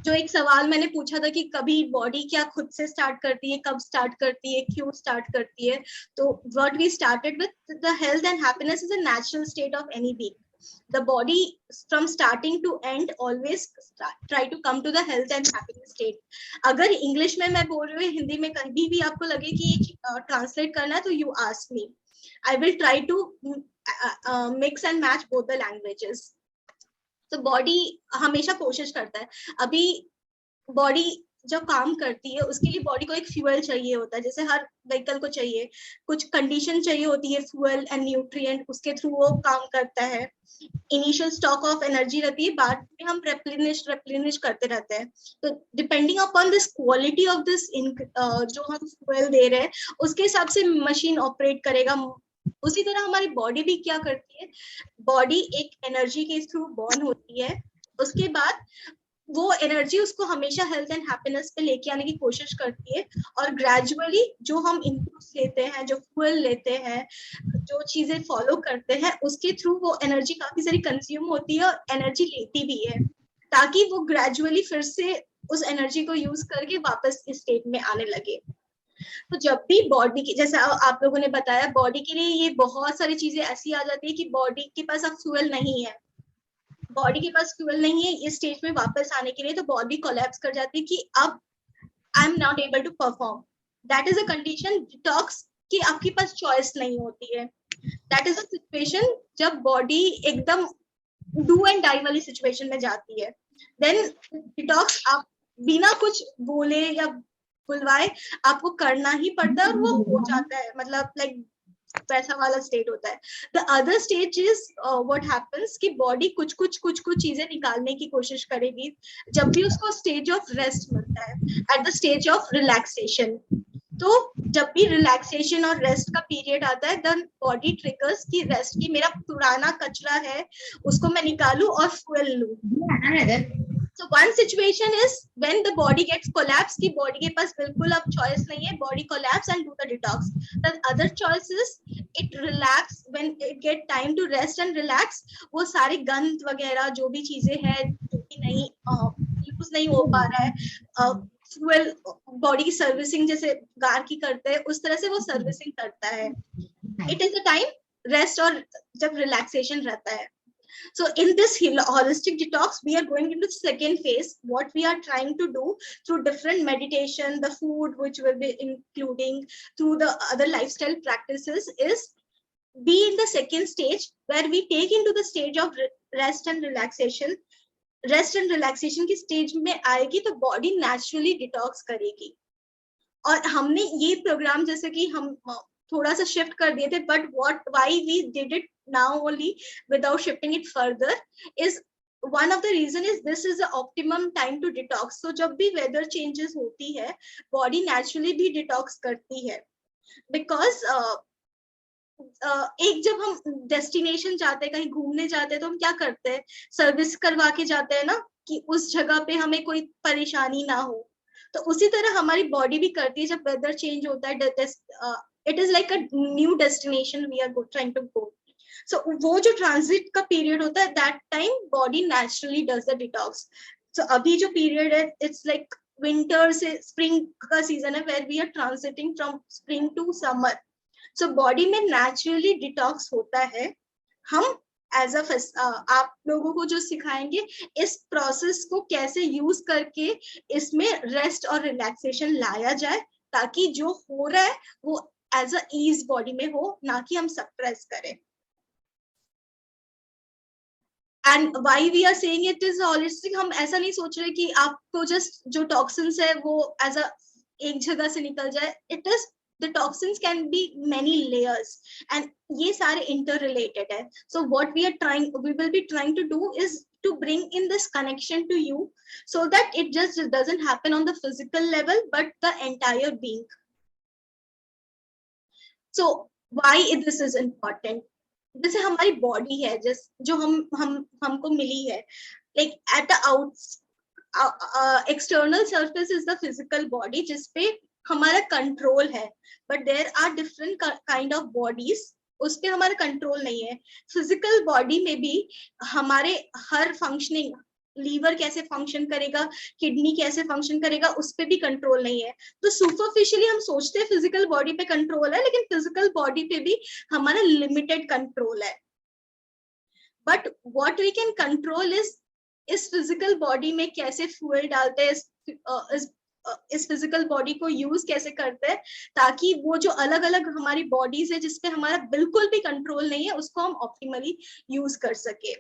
जो एक सवाल मैंने पूछा था कि कभी बॉडी क्या खुद से स्टार्ट करती है, कब स्टार्ट करती है, क्यों स्टार्ट करती है। तो what we started with, the health and happiness is a natural state of any being. The body from starting to end always try to come to the health and happiness state. अगर English में मैं बोल रही हूँ, हिंदी में कहीं भी आपको लगे कि ये ट्रांसलेट करना है तो you ask me. I will try to mix and match both the languages. तो बॉडी हमेशा कोशिश करता है, अभी बॉडी जो काम करती है उसके लिए बॉडी को एक फ्यूल चाहिए होता है, जैसे हर व्हीकल को चाहिए, कुछ कंडीशन चाहिए होती है, फ्यूल एंड न्यूट्रिएंट, उसके थ्रू वो काम करता है। इनिशियल स्टॉक ऑफ एनर्जी रहती है, बाद में हम रिप्लेनिश करते रहते हैं। तो depending upon this quality of this जो हम फ्यूल दे रहे हैं उसके हिसाब से मशीन ऑपरेट करेगा। उसी तरह हमारी बॉडी भी क्या करती है, बॉडी एक एनर्जी के थ्रू बॉर्न होती है, उसके बाद वो एनर्जी उसको हमेशा हेल्थ एंड हैप्पीनेस पे लेके आने की कोशिश करती है। और ग्रेजुअली जो हम इनपुट्स लेते हैं, जो फ्यूल लेते हैं, जो चीजें फॉलो करते हैं, उसके थ्रू वो एनर्जी काफी सारी कंज्यूम होती है और एनर्जी लेती भी है, ताकि वो ग्रेजुअली फिर से उस एनर्जी को यूज करके वापस इस स्टेट में आने लगे। तो जब भी बॉडी की, जैसे आप लोगों ने बताया, बॉडी के लिए ये बहुत सारी चीजें ऐसी आ जाती है कि बॉडी के पास अब फ्यूल नहीं है, बॉडी के पास फ्यूल नहीं है इस स्टेज में वापस आने के लिए, तो बॉडी कोलैप्स कर जाती है कि अब I am not able to perform. That is a condition detox की आपके पास चॉइस नहीं होती है। दैट इज अ सिचुएशन जब बॉडी एकदम डू एंड डाई वाली सिचुएशन में जाती है। देन डिटॉक्स आप बिना कुछ बोले या बुलवाए आपको करना ही पड़ता है और वो हो जाता है, मतलब लाइक वैसा वाला स्टेट होता है। The other stage is what happens कि बॉडी कुछ चीजें निकालने की कोशिश करेगी जब भी उसको स्टेज ऑफ रेस्ट मिलता है, at the stage of relaxation. तो जब भी रिलैक्सेशन और रेस्ट का पीरियड आता है, देन बॉडी ट्रिगर्स की रेस्ट की, मेरा पुराना कचरा है उसको मैं निकालूं और फ्यूल लूं। So one situation is when the body gets collapsed, कि body के पास बिल्कुल अब choice नहीं है, body collapse and do the detox. The other choice is it relax when it get time to rest and relax. वो सारी गंद वगैरह जो भी चीजें हैं जो कि नहीं यूज नहीं हो पा रहा है, फ्यूल बॉडी की सर्विसिंग जैसे कार की करते हैं उस तरह से वो सर्विसिंग करता है। It is a time rest और जब रिलैक्सेशन रहता है। So in this holistic detox, we are going into the second phase. What we are trying to do through different meditation, the food which will be including, through the other lifestyle practices, is be in the second stage where we take into the stage of rest and relaxation. Rest and relaxation की stage में आएगी तो body naturally detox करेगी। और हमने ये programme जैसे कि हम थोड़ा सा शिफ्ट कर दिए थे, but why we did it now only without shifting it further is one of the reason is this is the optimum time to detox. तो जब भी वेदर चेंजेस होती है बॉडी नेचुरली भी डिटॉक्स करती है. बिकॉज एक जब हम डेस्टिनेशन जाते हैं, कहीं घूमने जाते हैं, तो हम क्या करते हैं, सर्विस करवा के जाते हैं ना, कि उस जगह पे हमें कोई परेशानी ना हो. तो उसी तरह हमारी बॉडी भी करती है जब वेदर चेंज होता है. It is like a new destination we are trying to go. So वो जो ट्रांजिट का पीरियड होता है, that time body naturally does the detox. So अभी जो पीरियड है, इट्स लाइक विंटर से स्प्रिंग का सीजन है, where we are transiting from spring to summer. So body में नेचुरली डिटॉक्स होता है. हम एज आप लोगों को जो सिखाएंगे इस प्रोसेस को कैसे यूज करके इसमें रेस्ट और रिलैक्सेशन लाया जाए, ताकि जो हो रहा है वो एज अ ईज बॉडी में हो, ना कि हम सप्रेस करें. And why we are saying it is holistic. हम ऐसा नहीं सोच रहे कि आपको जस्ट जो टॉक्सिन्स है वो एज अ एक जगह से निकल जाए. It is the toxins can be many layers and ye sare interrelated hai. So what we will be trying to do is to bring in this connection to you, so that it just doesn't happen on the physical level but the entire being. So why this is important? जैसे हमारी body है, जो हमको मिली है, like at the external surface is the physical body जिसपे हमारा control है. But there are different kind of bodies, उस पे हमारा कंट्रोल नहीं है. फिजिकल बॉडी में भी हमारे हर फंक्शनिंग, लीवर कैसे फंक्शन करेगा, किडनी कैसे फंक्शन करेगा, उस पे भी कंट्रोल नहीं है. तो सुपरफिशियली हम सोचते हैं फिजिकल बॉडी पे कंट्रोल है, लेकिन फिजिकल बॉडी पे भी हमारा लिमिटेड कंट्रोल है. But what we can control इस फिजिकल बॉडी में कैसे फ्यूल डालते हैं, इस फिजिकल बॉडी को यूज कैसे करते हैं, ताकि वो जो अलग अलग हमारी बॉडीज है जिसपे हमारा बिल्कुल भी कंट्रोल नहीं है, उसको हम ऑप्टिमली यूज कर सके.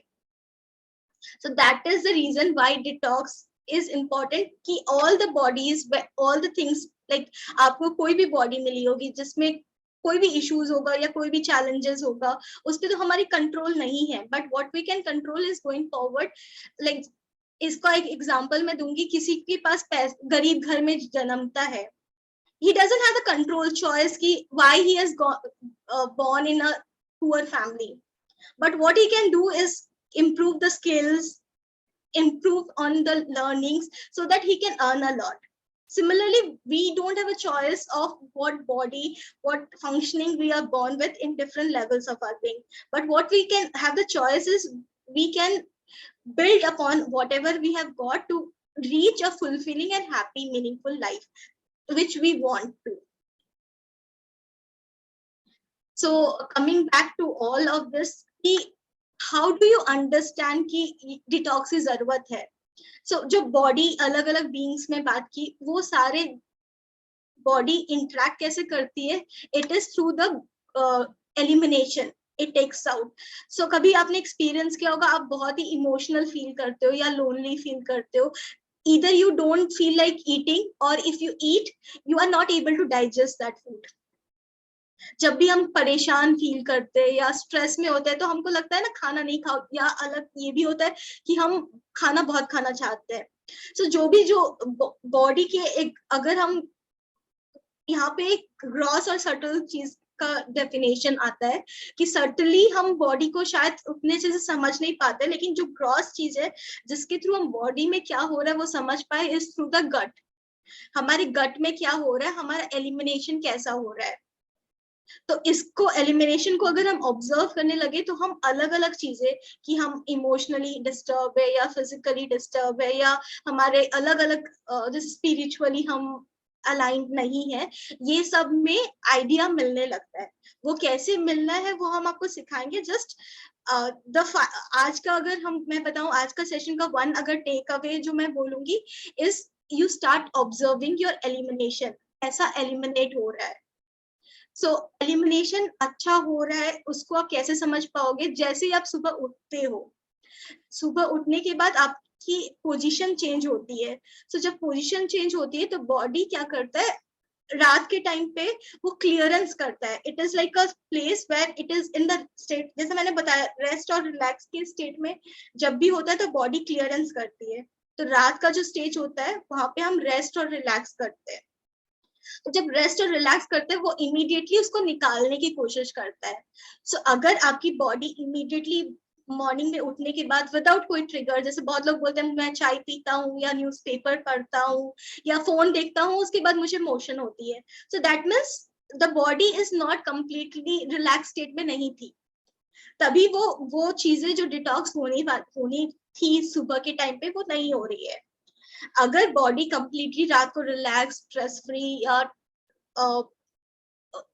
So that is the reason why detox is important, कि all the bodies, all the things, like आपको कोई भी बॉडी मिली होगी जिसमें कोई भी इश्यूज होगा या कोई भी चैलेंजेस होगा, उस पर तो हमारी कंट्रोल नहीं है. But what we can control is going forward. Like इसका एक एग्जांपल मैं दूंगी. किसी के पास गरीब घर में जन्मता है, he doesn't have the control choice ki why he has born in a poor family, but what he can do is improve the skills, improve on the learnings, so that he can earn a lot. Similarly, we don't have a choice of what body, what functioning we are born with in different levels of our being, but what we can have the choice is we can build upon whatever we have got to reach a fulfilling and happy, meaningful life which we want to. So coming back to all of this, how do you understand कि detox की जरूरत है? So जो body अलग अलग beings में बात की, वो सारे body interact कैसे करती है? It is through the elimination. It takes out. So कभी आपने एक्सपीरियंस किया होगा, आप बहुत ही इमोशनल फील करते हो या लोनली फील करते हो. Either you don't feel like eating, or if you eat, you are not able to digest that food. जब भी हम परेशान फील करते हैं या स्ट्रेस में होते हैं, तो हमको लगता है ना खाना नहीं खाओ, या अलग ये भी होता है कि हम खाना बहुत खाना चाहते हैं. So जो भी जो बॉडी के एक, अगर हम यहाँ पे एक ग्रॉस और सटल चीज का डेफिनेशन आता है कि सर्टनली हम बॉडी को शायद उतने अच्छे से समझ नहीं पाते, लेकिन जो ग्रॉस चीज है जिसके थ्रू हम बॉडी में क्या हो रहा है वो समझ पाए, इज थ्रू द गट. हमारे गट में क्या हो रहा है, हमारा एलिमिनेशन कैसा हो रहा है. तो इसको एलिमिनेशन को अगर हम ऑब्जर्व करने लगे, तो हम अलग अलग चीजें, कि हम इमोशनली डिस्टर्ब है या फिजिकली डिस्टर्ब है, या हमारे अलग अलग जैसे स्पिरिचुअली हम अलाइंड नहीं है, ये सब में आइडिया मिलने लगता है. वो कैसे मिलना है वो हम आपको सिखाएंगे. जस्ट आज का अगर मैं बताऊं, आज का सेशन का वन अगर टेक अवे जो मैं बोलूंगी is you start observing your elimination. ऐसा एलिमिनेट हो रहा है. सो एलिमिनेशन अच्छा हो रहा है, उसको आप कैसे समझ पाओगे? जैसे ही आप सुबह उठते हो, सुबह उठने के बाद आपकी पोजीशन चेंज होती है. सो जब पोजीशन चेंज होती है तो बॉडी क्या करता है, रात के टाइम पे वो क्लियरेंस करता है. It is like a place where it is in the state, जैसे मैंने बताया रेस्ट और रिलैक्स के स्टेट में जब भी होता है तो बॉडी क्लियरेंस करती है. तो रात का जो स्टेज होता है वहां पे हम रेस्ट और रिलैक्स करते हैं. तो जब रेस्ट और रिलैक्स करते हैं वो इमीडिएटली उसको निकालने की कोशिश करता है. सो अगर आपकी बॉडी इमीडिएटली मॉर्निंग में उठने के बाद विदाउट कोई ट्रिगर, जैसे बहुत लोग बोलते हैं मैं चाय पीता हूँ या न्यूज़पेपर पढ़ता हूँ या फोन देखता हूँ उसके बाद मुझे मोशन होती है, so that means the body is not completely relax state में नहीं थी. तभी वो चीजें जो डिटॉक्स होनी थी सुबह के टाइम पे वो नहीं हो रही है. अगर बॉडी कंप्लीटली रात को रिलैक्स स्ट्रेस फ्री या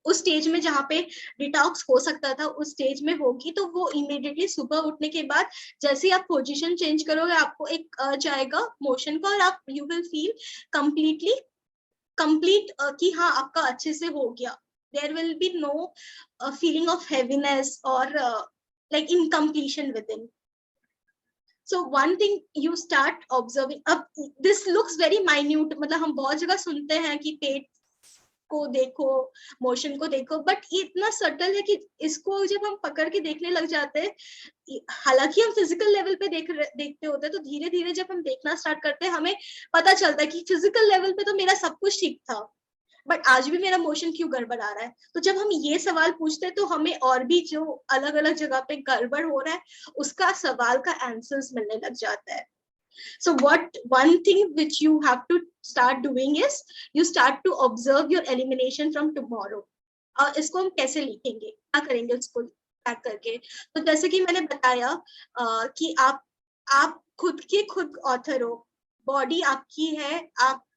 उस स्टेज में जहाँ पे डिटॉक्स हो सकता था उस स्टेज में होगी तो वो इमीडिएटली सुबह उठने के बाद जैसे ही आप पोजीशन चेंज करोगे आपको एक जाएगा मोशन का और आप you will feel completely complete कि हाँ आपका अच्छे से हो गया. There will be no feeling of heaviness और like incompletion within. So one thing you start observing, अब this looks very minute, मतलब हम बहुत जगह सुनते हैं कि पेट को देखो, मोशन को देखो, बट ये इतना सटल है कि इसको जब हम पकड़ के देखने लग जाते हैं, हालांकि हम फिजिकल लेवल पे देखते होते हैं तो धीरे धीरे जब हम देखना स्टार्ट करते हैं हमें पता चलता है कि फिजिकल लेवल पे तो मेरा सब कुछ ठीक था बट आज भी मेरा मोशन क्यों गड़बड़ आ रहा है. तो जब हम ये सवाल पूछते हैं तो हमें और भी जो अलग अलग जगह पे गड़बड़ हो रहा है उसका सवाल का आंसर्स मिलने लग जाता है. So what one thing which you have to start doing is you start to observe your elimination from tomorrow. और इसको हम कैसे लिखेंगे, क्या करेंगे उसको पैक करके. तो जैसे कि मैंने बताया कि आप खुद ऑथर हो. बॉडी आपकी है, आप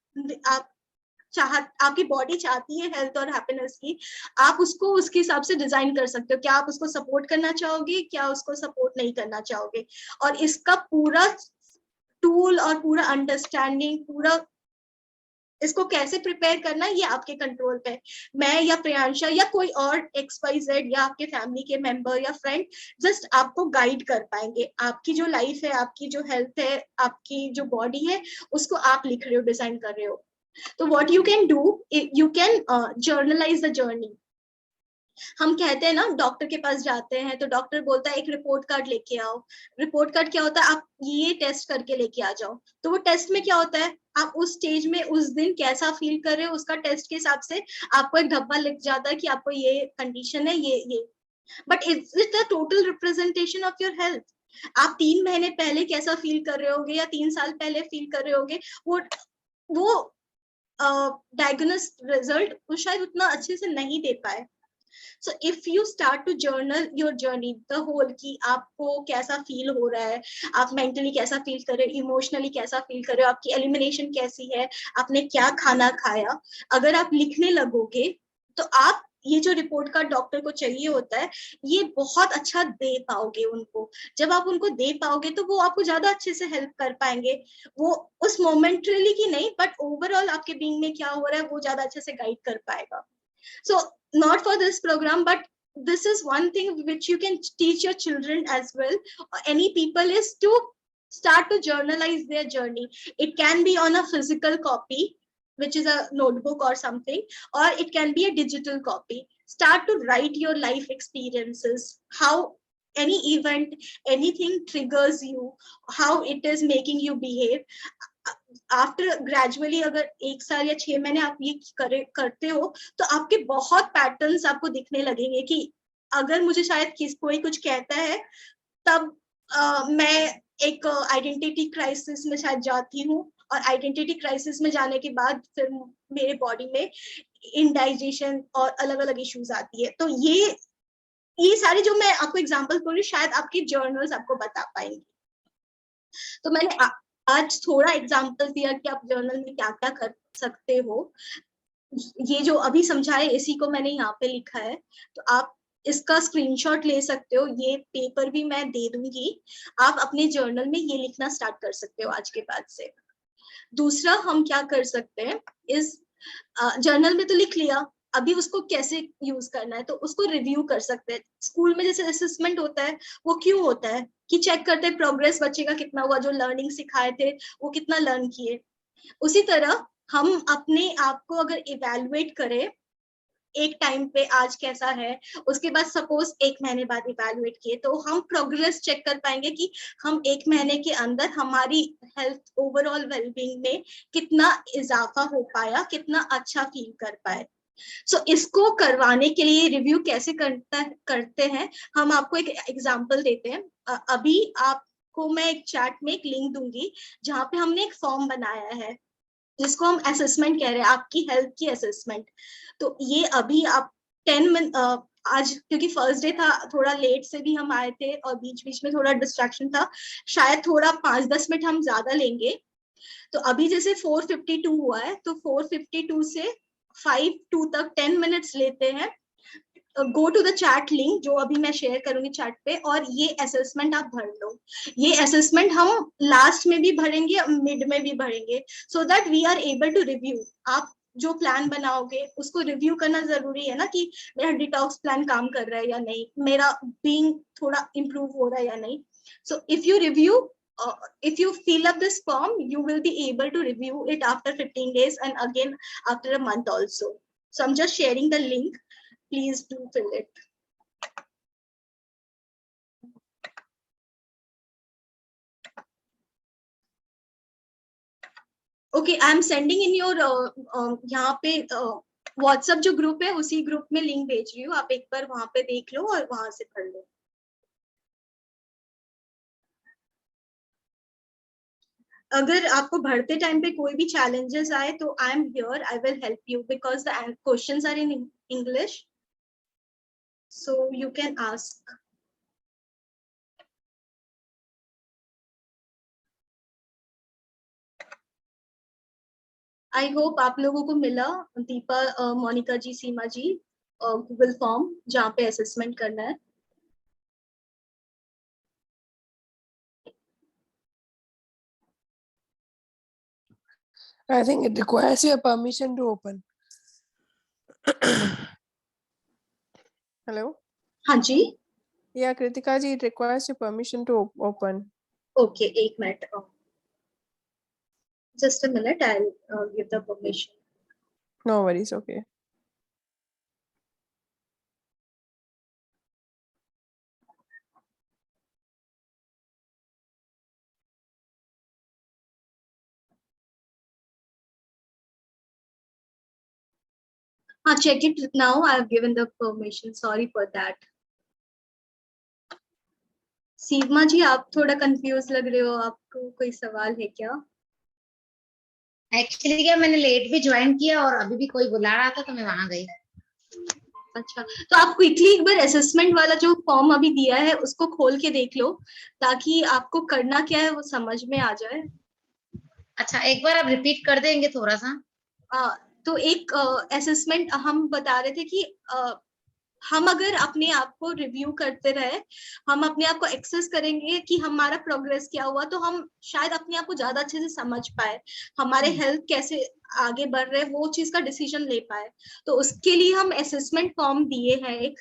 आपकी बॉडी चाहती है हेल्थ और हैप्पीनेस की. आप उसको उसके हिसाब से डिजाइन कर सकते हो. क्या आप उसको सपोर्ट करना चाहोगे, क्या उसको सपोर्ट नहीं करना चाहोगे. और इसका पूरा टूल और पूरा अंडरस्टैंडिंग, पूरा इसको कैसे प्रिपेयर करना ये आपके कंट्रोल पे. मैं या प्रियांशा या कोई और XYZ या आपके फैमिली के मेंबर या फ्रेंड जस्ट आपको गाइड कर पाएंगे. आपकी जो लाइफ है, आपकी जो हेल्थ है, आपकी जो बॉडी है उसको आप लिख रहे हो, डिजाइन कर रहे हो. तो what you can do, you can journalize the journey. हम कहते हैं ना डॉक्टर के पास जाते हैं तो डॉक्टर बोलता है एक रिपोर्ट कार्ड लेके आओ. रिपोर्ट कार्ड क्या होता है, आप ये टेस्ट करके लेके आ जाओ. तो वो टेस्ट में क्या होता है, आप उस स्टेज में उस दिन कैसा फील कर रहे हो उसका टेस्ट के हिसाब से आपको एक धब्बा लिख जाता है कि आपको ये कंडीशन है, ये. But is it the total representation of your health. आप 3 महीने पहले कैसा फील कर रहे होगे या 3 साल पहले फील कर रहे होगे, वो डायग्नोस रिजल्ट वो शायद उतना अच्छे से नहीं दे पाए. So if you start to journal your journey, the whole कि आपको कैसा फील हो रहा है, आप मेंटली कैसा फील कर रहे हो, इमोशनली कैसा फील कर रहे हो, आपकी एलिमिनेशन कैसी है, आपने क्या खाना खाया, अगर आप लिखने लगोगे तो आप ये जो रिपोर्ट कार्ड डॉक्टर को चाहिए होता है ये बहुत अच्छा दे पाओगे उनको. जब आप उनको दे पाओगे तो वो आपको ज्यादा अच्छे से हेल्प कर पाएंगे. वो उस मोमेंटरली की नहीं बट ओवरऑल आपके बीइंग में क्या हो रहा है वो ज्यादा अच्छे से गाइड कर पाएगा. So not for this program, but this is one thing which you can teach your children as well, or any people, is to start to journalize their journey. It can be on a physical copy, which is a notebook or something, or it can be a digital copy. Start to write your life experiences, how any event, anything triggers you, how it is making you behave. After gradually अगर 1 साल या 6 महीने आप ये करते हो तो आपके बहुत पैटर्न्स आपको दिखने लगेंगे कि अगर मुझे शायद कोई कुछ कहता है तब मैं एक आइडेंटिटी क्राइसिस में शायद जाती हूँ और आइडेंटिटी क्राइसिस में जाने के बाद फिर मेरे बॉडी में इंडाइजेशन और अलग अलग इश्यूज आती है. तो ये सारे जो मैं आपको एग्जांपल बोल रही हूँ शायद आपके जर्नल्स आपको बता पाएंगे. तो मैंने आज थोड़ा एग्जांपल दिया कि आप जर्नल में क्या क्या कर सकते हो. ये जो अभी समझाए इसी को मैंने यहाँ पे लिखा है तो आप इसका स्क्रीनशॉट ले सकते हो. ये पेपर भी मैं दे दूंगी, आप अपने जर्नल में ये लिखना स्टार्ट कर सकते हो आज के बाद से. दूसरा हम क्या कर सकते हैं इस जर्नल में तो लिख लिया, अभी उसको कैसे यूज करना है तो उसको रिव्यू कर सकते हैं. स्कूल में जैसे असेसमेंट होता है वो क्यों होता है कि चेक करते हैं प्रोग्रेस बच्चे का कितना हुआ, जो लर्निंग सिखाए थे वो कितना लर्न किए. उसी तरह हम अपने आप को अगर इवेलुएट करें एक टाइम पे आज कैसा है, उसके बाद सपोज एक महीने बाद इवेलुएट किए, तो हम प्रोग्रेस चेक कर पाएंगे कि हम एक महीने के अंदर हमारी हेल्थ ओवरऑल वेलबींग में कितना इजाफा हो पाया, कितना अच्छा फील कर पाए। सो इसको करवाने के लिए रिव्यू कैसे करते हैं, हम आपको एक एग्जांपल देते हैं। अभी आपको मैं एक चैट में एक लिंक दूंगी जहाँ पे हमने एक फॉर्म बनाया है जिसको हम असेसमेंट कह रहे हैं, आपकी हेल्थ की असेसमेंट। तो ये अभी आप 10 मिनट, आज क्योंकि फर्स्ट डे था, थोड़ा लेट से भी हम आए थे और बीच बीच में थोड़ा डिस्ट्रैक्शन था, शायद थोड़ा 5-10 मिनट हम ज्यादा लेंगे। तो अभी जैसे 4:52 हुआ है, तो 4:52 से 5:02 तक 10 मिनट्स लेते हैं। Go to the chat link जो अभी मैं शेयर करूंगी चैट पे, और ये असेसमेंट आप भर लो। ये असेसमेंट हम लास्ट में भी भरेंगे, मिड में भी भरेंगे, so that we are able to review. आप जो प्लान बनाओगे उसको रिव्यू करना जरूरी है ना, कि मेरा डिटॉक्स प्लान काम कर रहा है या नहीं, मेरा बीइंग थोड़ा इम्प्रूव हो रहा है या नहीं। So if you review, if you fill up this form, you will be able to review it after 15 days and again after a month also. So I'm just sharing the link. Please do fill it. Okay, I am sending in your यहाँ पे WhatsApp जो group है उसी group में link भेज रही हूँ, आप एक बार वहां पे देख लो और वहां से पढ़ लो। अगर आपको भरते टाइम पे कोई भी चैलेंजेस आए तो I am here, I will help you because the questions are in English, so you can ask. I hope आप लोगों को मिला दीपा, मोनिका जी, सीमा जी, गूगल फॉर्म जहाँ पे असेसमेंट करना है। I think it requires your permission to open. Hello? हाँ जी, Yeah, Kritika ji, it requires your permission to open. Okay, एक minute, just a minute, I give the permission. No worries, okay. हाँ, check it now. I have given the permission. Sorry for that. सीमा जी, आप थोड़ा confuse लग रहे हो, आपको कोई सवाल है क्या? एक्चुअली क्या, मैंने लेट भी ज्वाइन किया और अभी भी कोई बुला रहा था तो मैं वहां गई। अच्छा, तो आप क्विकली एक बार असेसमेंट वाला जो फॉर्म अभी दिया है उसको खोल के देख लो, ताकि आपको करना क्या है वो समझ में आ जाए। अच्छा, एक बार आप रिपीट कर देंगे थोड़ा सा? तो एक असेसमेंट हम बता रहे थे कि हम अगर अपने आप को रिव्यू करते रहे, हम अपने आप को एक्सेस करेंगे कि हमारा प्रोग्रेस क्या हुआ, तो हम शायद अपने आप को ज्यादा अच्छे से समझ पाए, हमारे हेल्थ कैसे आगे बढ़ रहे, वो चीज का डिसीजन ले पाए। तो उसके लिए हम असेसमेंट फॉर्म दिए हैं एक,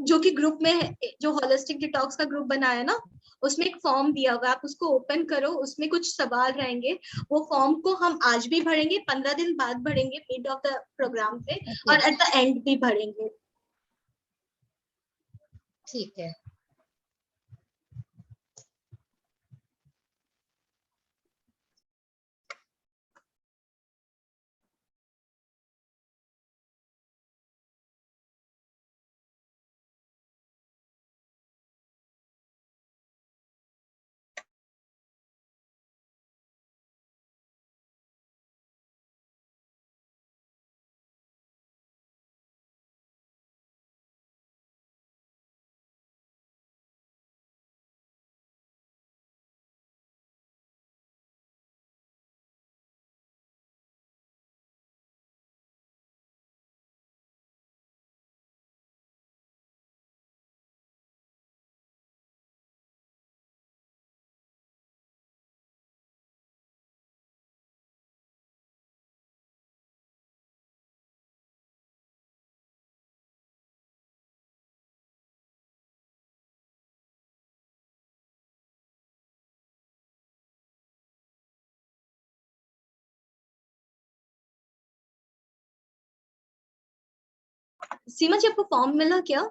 जो कि ग्रुप में है, जो होलिस्टिक डिटॉक्स का ग्रुप बनाया है ना, उसमें एक फॉर्म दिया हुआ है, आप उसको ओपन करो, उसमें कुछ सवाल रहेंगे। वो फॉर्म को हम आज भी भरेंगे, 15 दिन बाद भरेंगे मिड ऑफ द प्रोग्राम पे, और एट द एंड भी भरेंगे। ठीक है। सीमा जी आपको फॉर्म मिला क्या?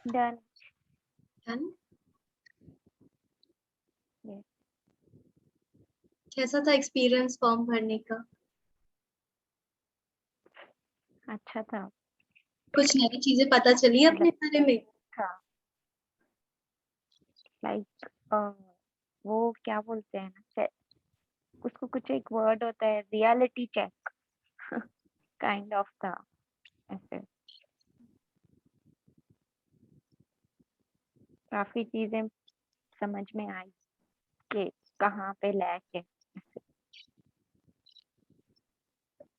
डन। Done? Yes. कैसा था एक्सपीरियंस फॉर्म भरने का? अच्छा था। कुछ नई चीजें पता चली अपने बारे में? था लाइक वो क्या बोलते हैं ना, उसको कुछ एक वर्ड होता है, रियलिटी चेक काइंड ऑफ था ऐसे। काफी चीजें समझ में आई कि कहाँ पे लैक है।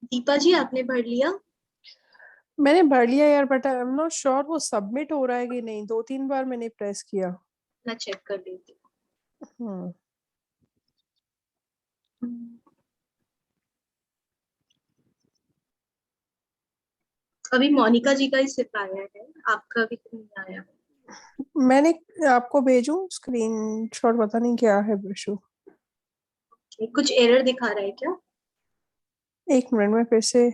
दीपा जी आपने भर लिया? मैंने भर लिया यार, but I am not sure वो सबमिट हो रहा है कि नहीं। 2-3 बार मैंने प्रेस किया। मैं चेक कर देती हम्म। हूँ। अभी मोनिका जी का ही सिर्फ आया है, आपका भी तो नहीं आया। मैंने आपको भेजूं स्क्रीनशॉट, पता नहीं क्या है इशू। कुछ एरर दिखा रहा है क्या? 1 मिनट में फिर से।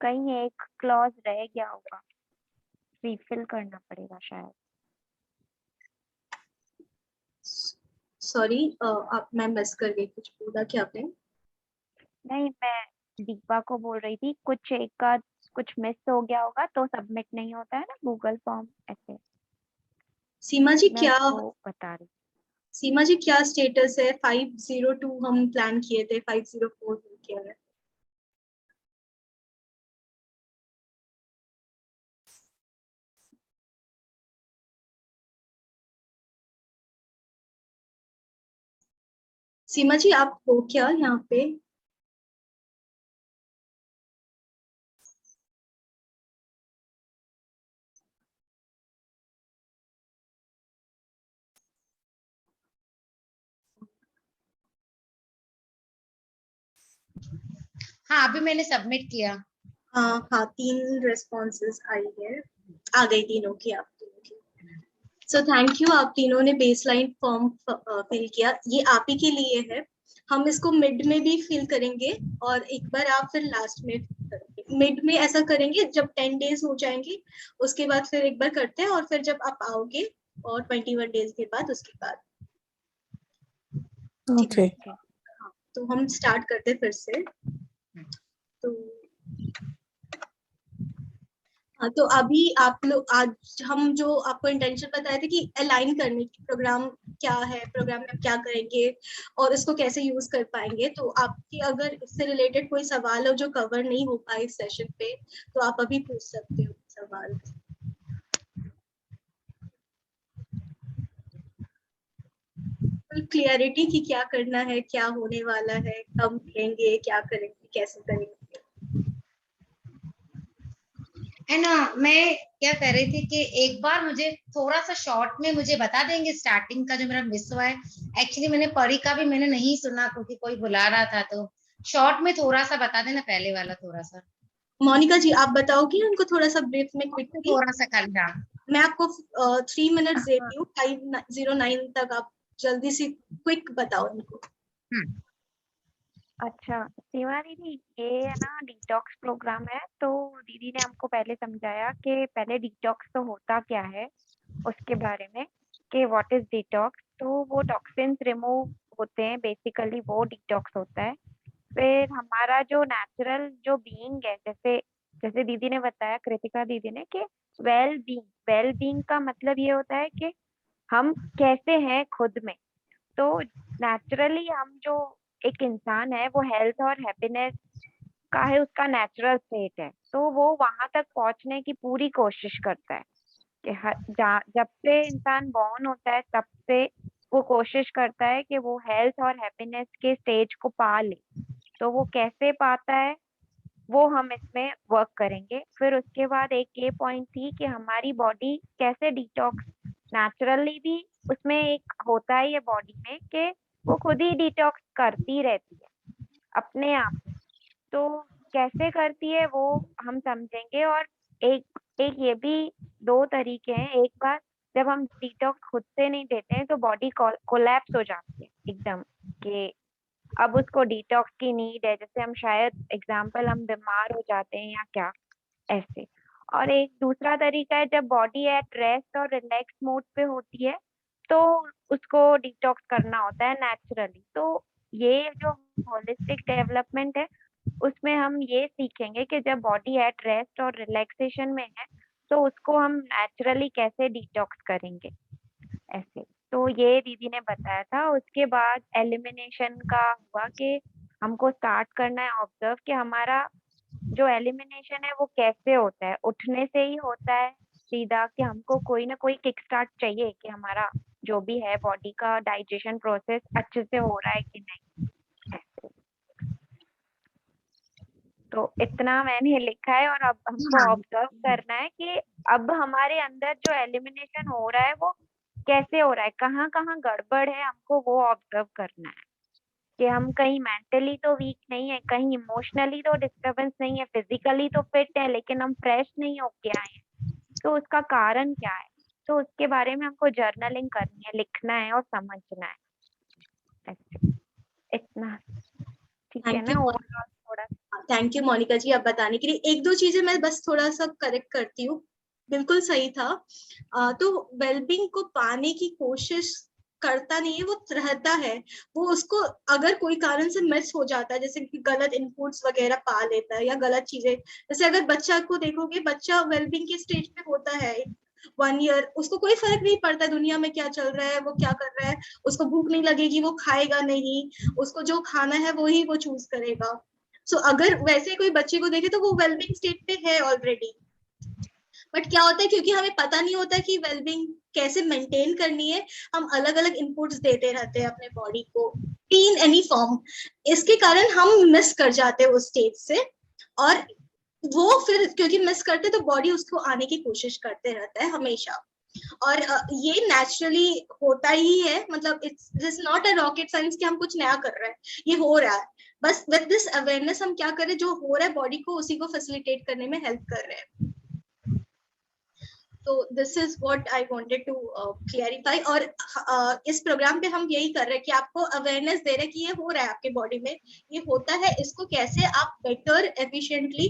कहीं एक क्लॉज रह गया होगा, रीफिल करना पड़ेगा शायद। सॉरी, आप मैं मिस कर गई, कुछ बोला क्या आपने? नहीं, मैं दीपा को बोल रही थी कुछ एक का कुछ मिस हो गया होगा तो सबमिट नहीं होता है ना गूगल फॉर्म ऐसे। सीमा जी मैं क्या उसको बता रही। सीमा जी क्या स्टेटस है? 502 हम प्लान किए थे, 504 हो गया है। सीमा जी आप हो क्या यहाँ पे? हाँ अभी मैंने सबमिट किया। हाँ हाँ, 3 रेस्पॉन्सेज आई है, आ गई तीनों की, आप तीनों की। सो थैंक यू, आप तीनों ने बेसलाइन फॉर्म फिल किया। ये आप ही के लिए है। हम इसको मिड में भी फिल करेंगे और एक बार आप फिर लास्ट में करेंगे। मिड में ऐसा करेंगे जब 10 डेज हो जाएंगे, उसके बाद फिर एक बार करते हैं, और फिर जब आप आओगे और 21 डेज के बाद उसके बाद। ओके। हाँ, तो हम स्टार्ट करते हैं फिर से। तो हाँ, तो अभी आप लोग, आज हम जो आपको इंटेंशन बताए थे कि अलाइन करने की, प्रोग्राम क्या है, प्रोग्राम में आप क्या करेंगे और इसको कैसे यूज कर पाएंगे। तो आपकी अगर इससे रिलेटेड कोई सवाल हो जो कवर नहीं हो पाए इस सेशन पे, तो आप अभी पूछ सकते हो सवाल। क्लियरिटी की क्या करना है, क्या होने वाला है, कब मिलेंगे, क्या करेंगे, कैसे करेंगे। है ना, मैं क्या कह रही थी कि एक बार मुझे थोड़ा सा शॉर्ट में मुझे बता देंगे स्टार्टिंग का जो मेरा मिस हुआ है। एक्चुअली मैंने परी का भी मैंने नहीं सुना क्योंकि कोई बुला रहा था, तो शॉर्ट में थोड़ा सा बता देना पहले वाला थोड़ा सा। मोनिका जी आप बताओगे उनको थोड़ा सा ब्रीफ में क्विकली? थोड़ा सा करना। मैं आपको 3 मिनट्स देती हूँ, 509 तक आप जल्दी से क्विक बताओ उनको। अच्छा सीमा दीदी, ये है ना डिटॉक्स प्रोग्राम है, तो दीदी ने हमको पहले समझाया कि पहले डिटॉक्स तो होता क्या है उसके बारे में, कि व्हाट इज डिटॉक्स। तो वो टॉक्सिन्स रिमूव होते हैं बेसिकली, वो डिटॉक्स होता है। फिर हमारा जो नेचुरल जो बीइंग है, जैसे जैसे दीदी ने बताया, कृतिका दीदी ने, कि वेल बीइंग का मतलब ये होता है कि हम कैसे हैं खुद में। तो नेचुरली हम जो एक इंसान है वो हेल्थ और हैप्पीनेस का है, उसका नेचुरल स्टेट है, तो वो वहां तक पहुंचने की पूरी कोशिश करता है कि जब से इंसान बॉर्न होता है तब से वो कोशिश करता है कि वो हेल्थ और हैप्पीनेस के स्टेज को पा ले। तो वो कैसे पाता है वो हम इसमें वर्क करेंगे। फिर उसके बाद एक ये पॉइंट थी कि हमारी बॉडी कैसे डिटॉक्स, नेचुरली भी उसमें एक होता है ये बॉडी में कि वो खुद ही डिटॉक्स करती रहती है अपने आप। तो कैसे करती है वो हम समझेंगे। और एक एक ये भी दो तरीके हैं। एक बार जब हम डिटॉक्स खुद से नहीं देते हैं तो बॉडी कोलैप्स हो जाती है एकदम, कि अब उसको डिटॉक्स की नीड है, जैसे हम शायद एग्जाम्पल हम बीमार हो जाते हैं या क्या ऐसे। और एक दूसरा तरीका है जब बॉडी एट रेस्ट और रिलैक्स मोड पे होती है तो उसको डिटॉक्स करना होता है नेचुरली। तो ये जो होलिस्टिक डेवलपमेंट है उसमें हम ये सीखेंगे कि जब बॉडी एट रेस्ट और रिलैक्सेशन में है तो उसको हम नेचुरली कैसे डिटॉक्स करेंगे ऐसे। तो ये दीदी ने बताया था। उसके बाद एलिमिनेशन का हुआ कि हमको स्टार्ट करना है ऑब्जर्व कि हमारा जो एलिमिनेशन है वो कैसे होता है। उठने से ही होता है सीधा कि हमको कोई ना कोई किक स्टार्ट चाहिए कि हमारा जो भी है बॉडी का डाइजेशन प्रोसेस अच्छे से हो रहा है कि नहीं ऐसे। तो इतना मैंने लिखा है और अब हमको हाँ ऑब्जर्व करना है कि अब हमारे अंदर जो एलिमिनेशन हो रहा है वो कैसे हो रहा है, कहाँ कहाँ गड़बड़ है, हमको वो ऑब्जर्व करना है कि हम कहीं मेंटली तो वीक नहीं है, कहीं इमोशनली तो डिस्टरबेंस नहीं है, फिजिकली तो फिट है लेकिन हम फ्रेश नहीं होके आए हैं। तो उसका कारण क्या है, तो उसके बारे में हमको जर्नलिंग करनी है, लिखना है और समझना है ऐसे। इतना ठीक है थैंक ना यू। ओवरऑल थोड़ा। थैंक यू मोनिका जी, आप बताने के लिए। एक दो चीजें मैं बस थोड़ा सा करेक्ट करती हूँ। बिल्कुल सही था। तो वेलबींग को पाने की कोशिश करता नहीं है, वो रहता है। वो उसको अगर कोई कारण से मिस हो जाता है, जैसे कि गलत इनपुट्स वगैरह पा लेता है या गलत चीजें, जैसे अगर बच्चा को देखोगे, बच्चा वेलबींग के स्टेज पे होता है 1 ईयर, उसको कोई फर्क नहीं पड़ता दुनिया में क्या चल रहा है, वो क्या कर रहा है, उसको भूख नहीं लगेगी वो खाएगा नहीं, उसको जो खाना है वही वो चूज करेगा। सो अगर वैसे कोई बच्चे को देखे तो वो वेलबींग स्टेट पे है ऑलरेडी। बट क्या होता है, क्योंकि हमें पता नहीं होता कि वेलबींग कैसे मेंटेन करनी है, हम अलग अलग इनपुट्स देते रहते हैं अपने बॉडी को इन एनी फॉर्म। इसके कारण हम मिस कर जाते हैं उस स्टेज से, और वो फिर क्योंकि मिस करते तो बॉडी उसको आने की कोशिश करते रहता है हमेशा। और ये नेचुरली होता ही है, मतलब it's not a rocket science कि हम कुछ नया कर रहे हैं, ये हो रहा है। बस विद दिस अवेयरनेस हम क्या करें, जो हो रहा है बॉडी को उसी को फैसिलिटेट करने में हेल्प कर रहे हैं। तो this is what I wanted to clarify. और इस प्रोग्राम पे हम यही कर रहे हैं कि आपको अवेयरनेस दे रहे हैं कि ये हो रहा है आपके बॉडी में, ये होता है, इसको कैसे आप बेटर एफिशिएंटली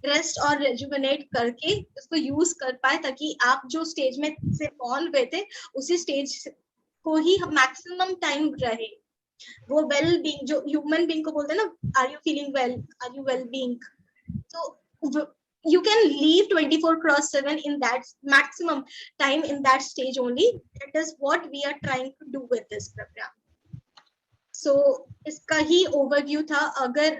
रेस्ट और रेजुविनेट करके उसको यूज कर पाए, ताकि आप जो स्टेज में से बॉर्न हुए थे उसी स्टेज को ही मैक्सिमम टाइम रहे। वो वेल बीइंग, जो ह्यूमन बीइंग को बोलते हैं ना, are you feeling well, are you well being, so you can leave 24/7 in that maximum time in that stage only. That is what we are trying to do with this program. So इसका ही overview था। अगर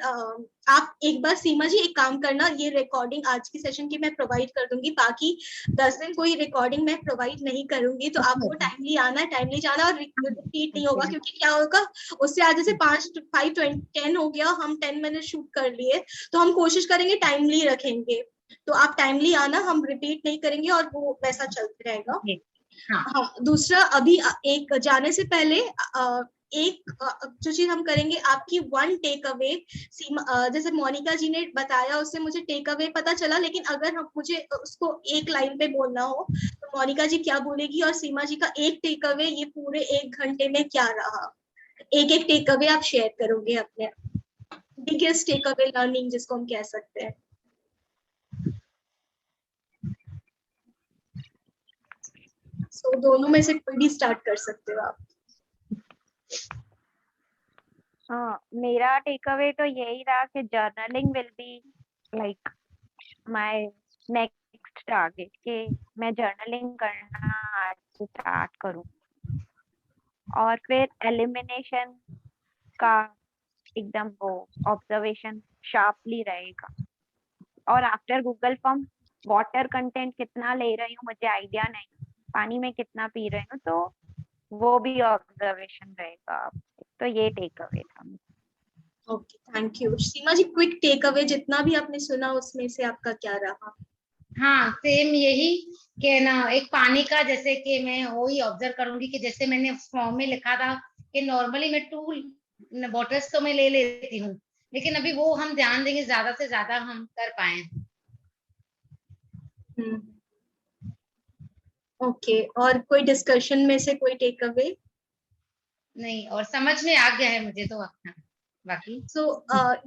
आप एक बार सीमा जी एक काम करना, ये recording आज की सेशन की मैं प्रोवाइड कर दूंगी, बाकी 10 दिन कोई रिकॉर्डिंग मैं प्रोवाइड नहीं करूंगी, तो आपको टाइमली आना है, टाइमली जाना, और रिपीट नहीं होगा, क्योंकि क्या होगा उससे आज जैसे 5:10 हो गया, हम 10 मिनट शूट कर लिए, तो हम कोशिश करेंगे टाइमली रखेंगे। तो आप टाइमली आना, हम रिपीट नहीं करेंगे और वो वैसा चलते रहेगा। हाँ, दूसरा अभी एक जाने से पहले एक जो चीज हम करेंगे, आपकी वन टेक अवे, जैसे मोनिका जी ने बताया उससे मुझे टेक अवे पता चला, लेकिन अगर हम मुझे उसको एक लाइन पे बोलना हो तो मोनिका जी क्या बोलेगी, और सीमा जी का एक टेक अवे ये पूरे 1 घंटे में क्या रहा, एक टेक अवे आप शेयर करोगे अपने, बिगेस्ट टेक अवे लर्निंग जिसको हम कह सकते हैं। तो दोनों में से कोई भी स्टार्ट कर सकते हो आप। हाँ, मेरा टेक अवे तो यही रहा कि journaling will be like my next target, कि मैं जर्नलिंग करना आज से स्टार्ट करूं। और फिर एलिमिनेशन का एकदम वो ऑब्जर्वेशन शार्पली रहेगा। और after Google form water content कितना ले रही हूँ मुझे आइडिया नहीं, पानी में कितना पी रही हूँ, तो वो भी ऑब्जर्वेशन रहेगा। तो ये टेक अवे था। Okay, thank you. Seema ji quick take away जितना भी आपने सुना उसमें से आपका क्या रहा? हाँ, सेम यही कि ना, एक पानी का, जैसे कि मैं वही ऑब्जर्व करूंगी कि जैसे मैंने फॉर्म में लिखा था कि नॉर्मली मैं 2 बॉटल्स तो मैं ले लेती हूँ, लेकिन अभी वो हम ध्यान देंगे ज्यादा से ज्यादा हम कर पाए। ओके, और कोई डिस्कशन में से कोई टेक अवे? नहीं, और समझ में आ गया है मुझे तो अपना। बाकी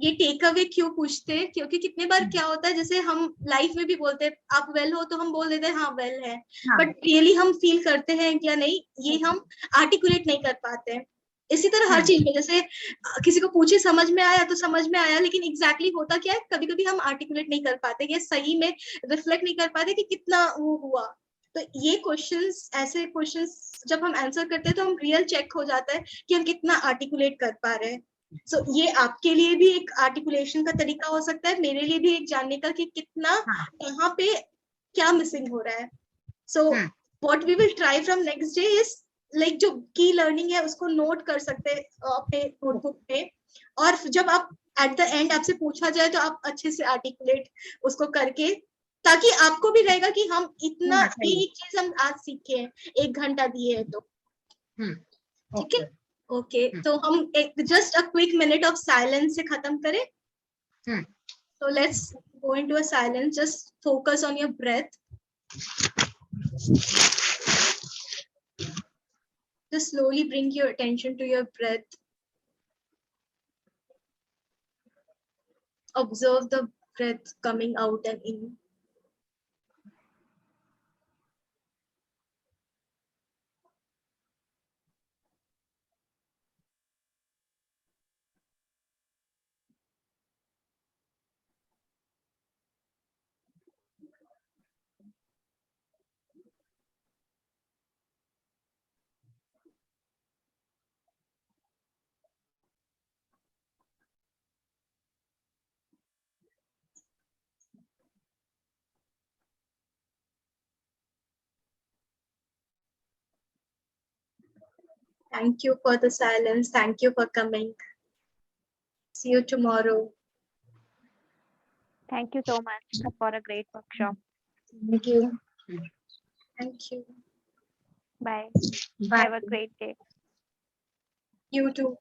ये टेक अवे क्यों पूछते हैं, क्योंकि कितने बार क्या होता है, जैसे हम लाइफ में भी बोलते हैं आप वेल हो, तो हम बोल देते हैं हाँ वेल है, हाँ, बट रियली हम फील करते हैं या नहीं, ये हम आर्टिकुलेट नहीं कर पाते हैं। इसी तरह हर चीज में, जैसे किसी को पूछे समझ में आया तो समझ में आया, लेकिन एग्जैक्टली होता क्या है, कभी कभी हम आर्टिकुलेट नहीं कर पाते, ये सही में रिफ्लेक्ट नहीं कर पाते कि कितना वो हुआ। तो ये क्वेश्चंस, ऐसे क्वेश्चंस जब हम आंसर करते हैं तो हम रियल चेक हो जाता है कि हम कितना आर्टिकुलेट कर पा रहे हैं। ये आपके लिए भी एक आर्टिकुलेशन का तरीका हो सकता है, मेरे लिए भी एक जानने का कि कितना कहाँ पे क्या मिसिंग हो रहा है। So what we will try from next day is like जो की लर्निंग है उसको नोट कर सकते हैं अपने नोटबुक पे, और जब आप एट द एंड आपसे पूछा जाए तो आप अच्छे से आर्टिकुलेट उसको करके, ताकि आपको भी रहेगा कि हम इतना एक चीज हम आज सीखे हैं, 1 घंटा दिए है तो। ठीक है, ओके, तो हम एक just a quick minute of silence से खत्म करें। So let's go into a silence, just focus on your breath. Just slowly bring your attention to your breath. Observe the breath coming out and in. Thank you for the silence. Thank you for coming. See you tomorrow. Thank you so much for a great workshop. Thank you. Thank you. Bye. Bye. Have a great day. You too.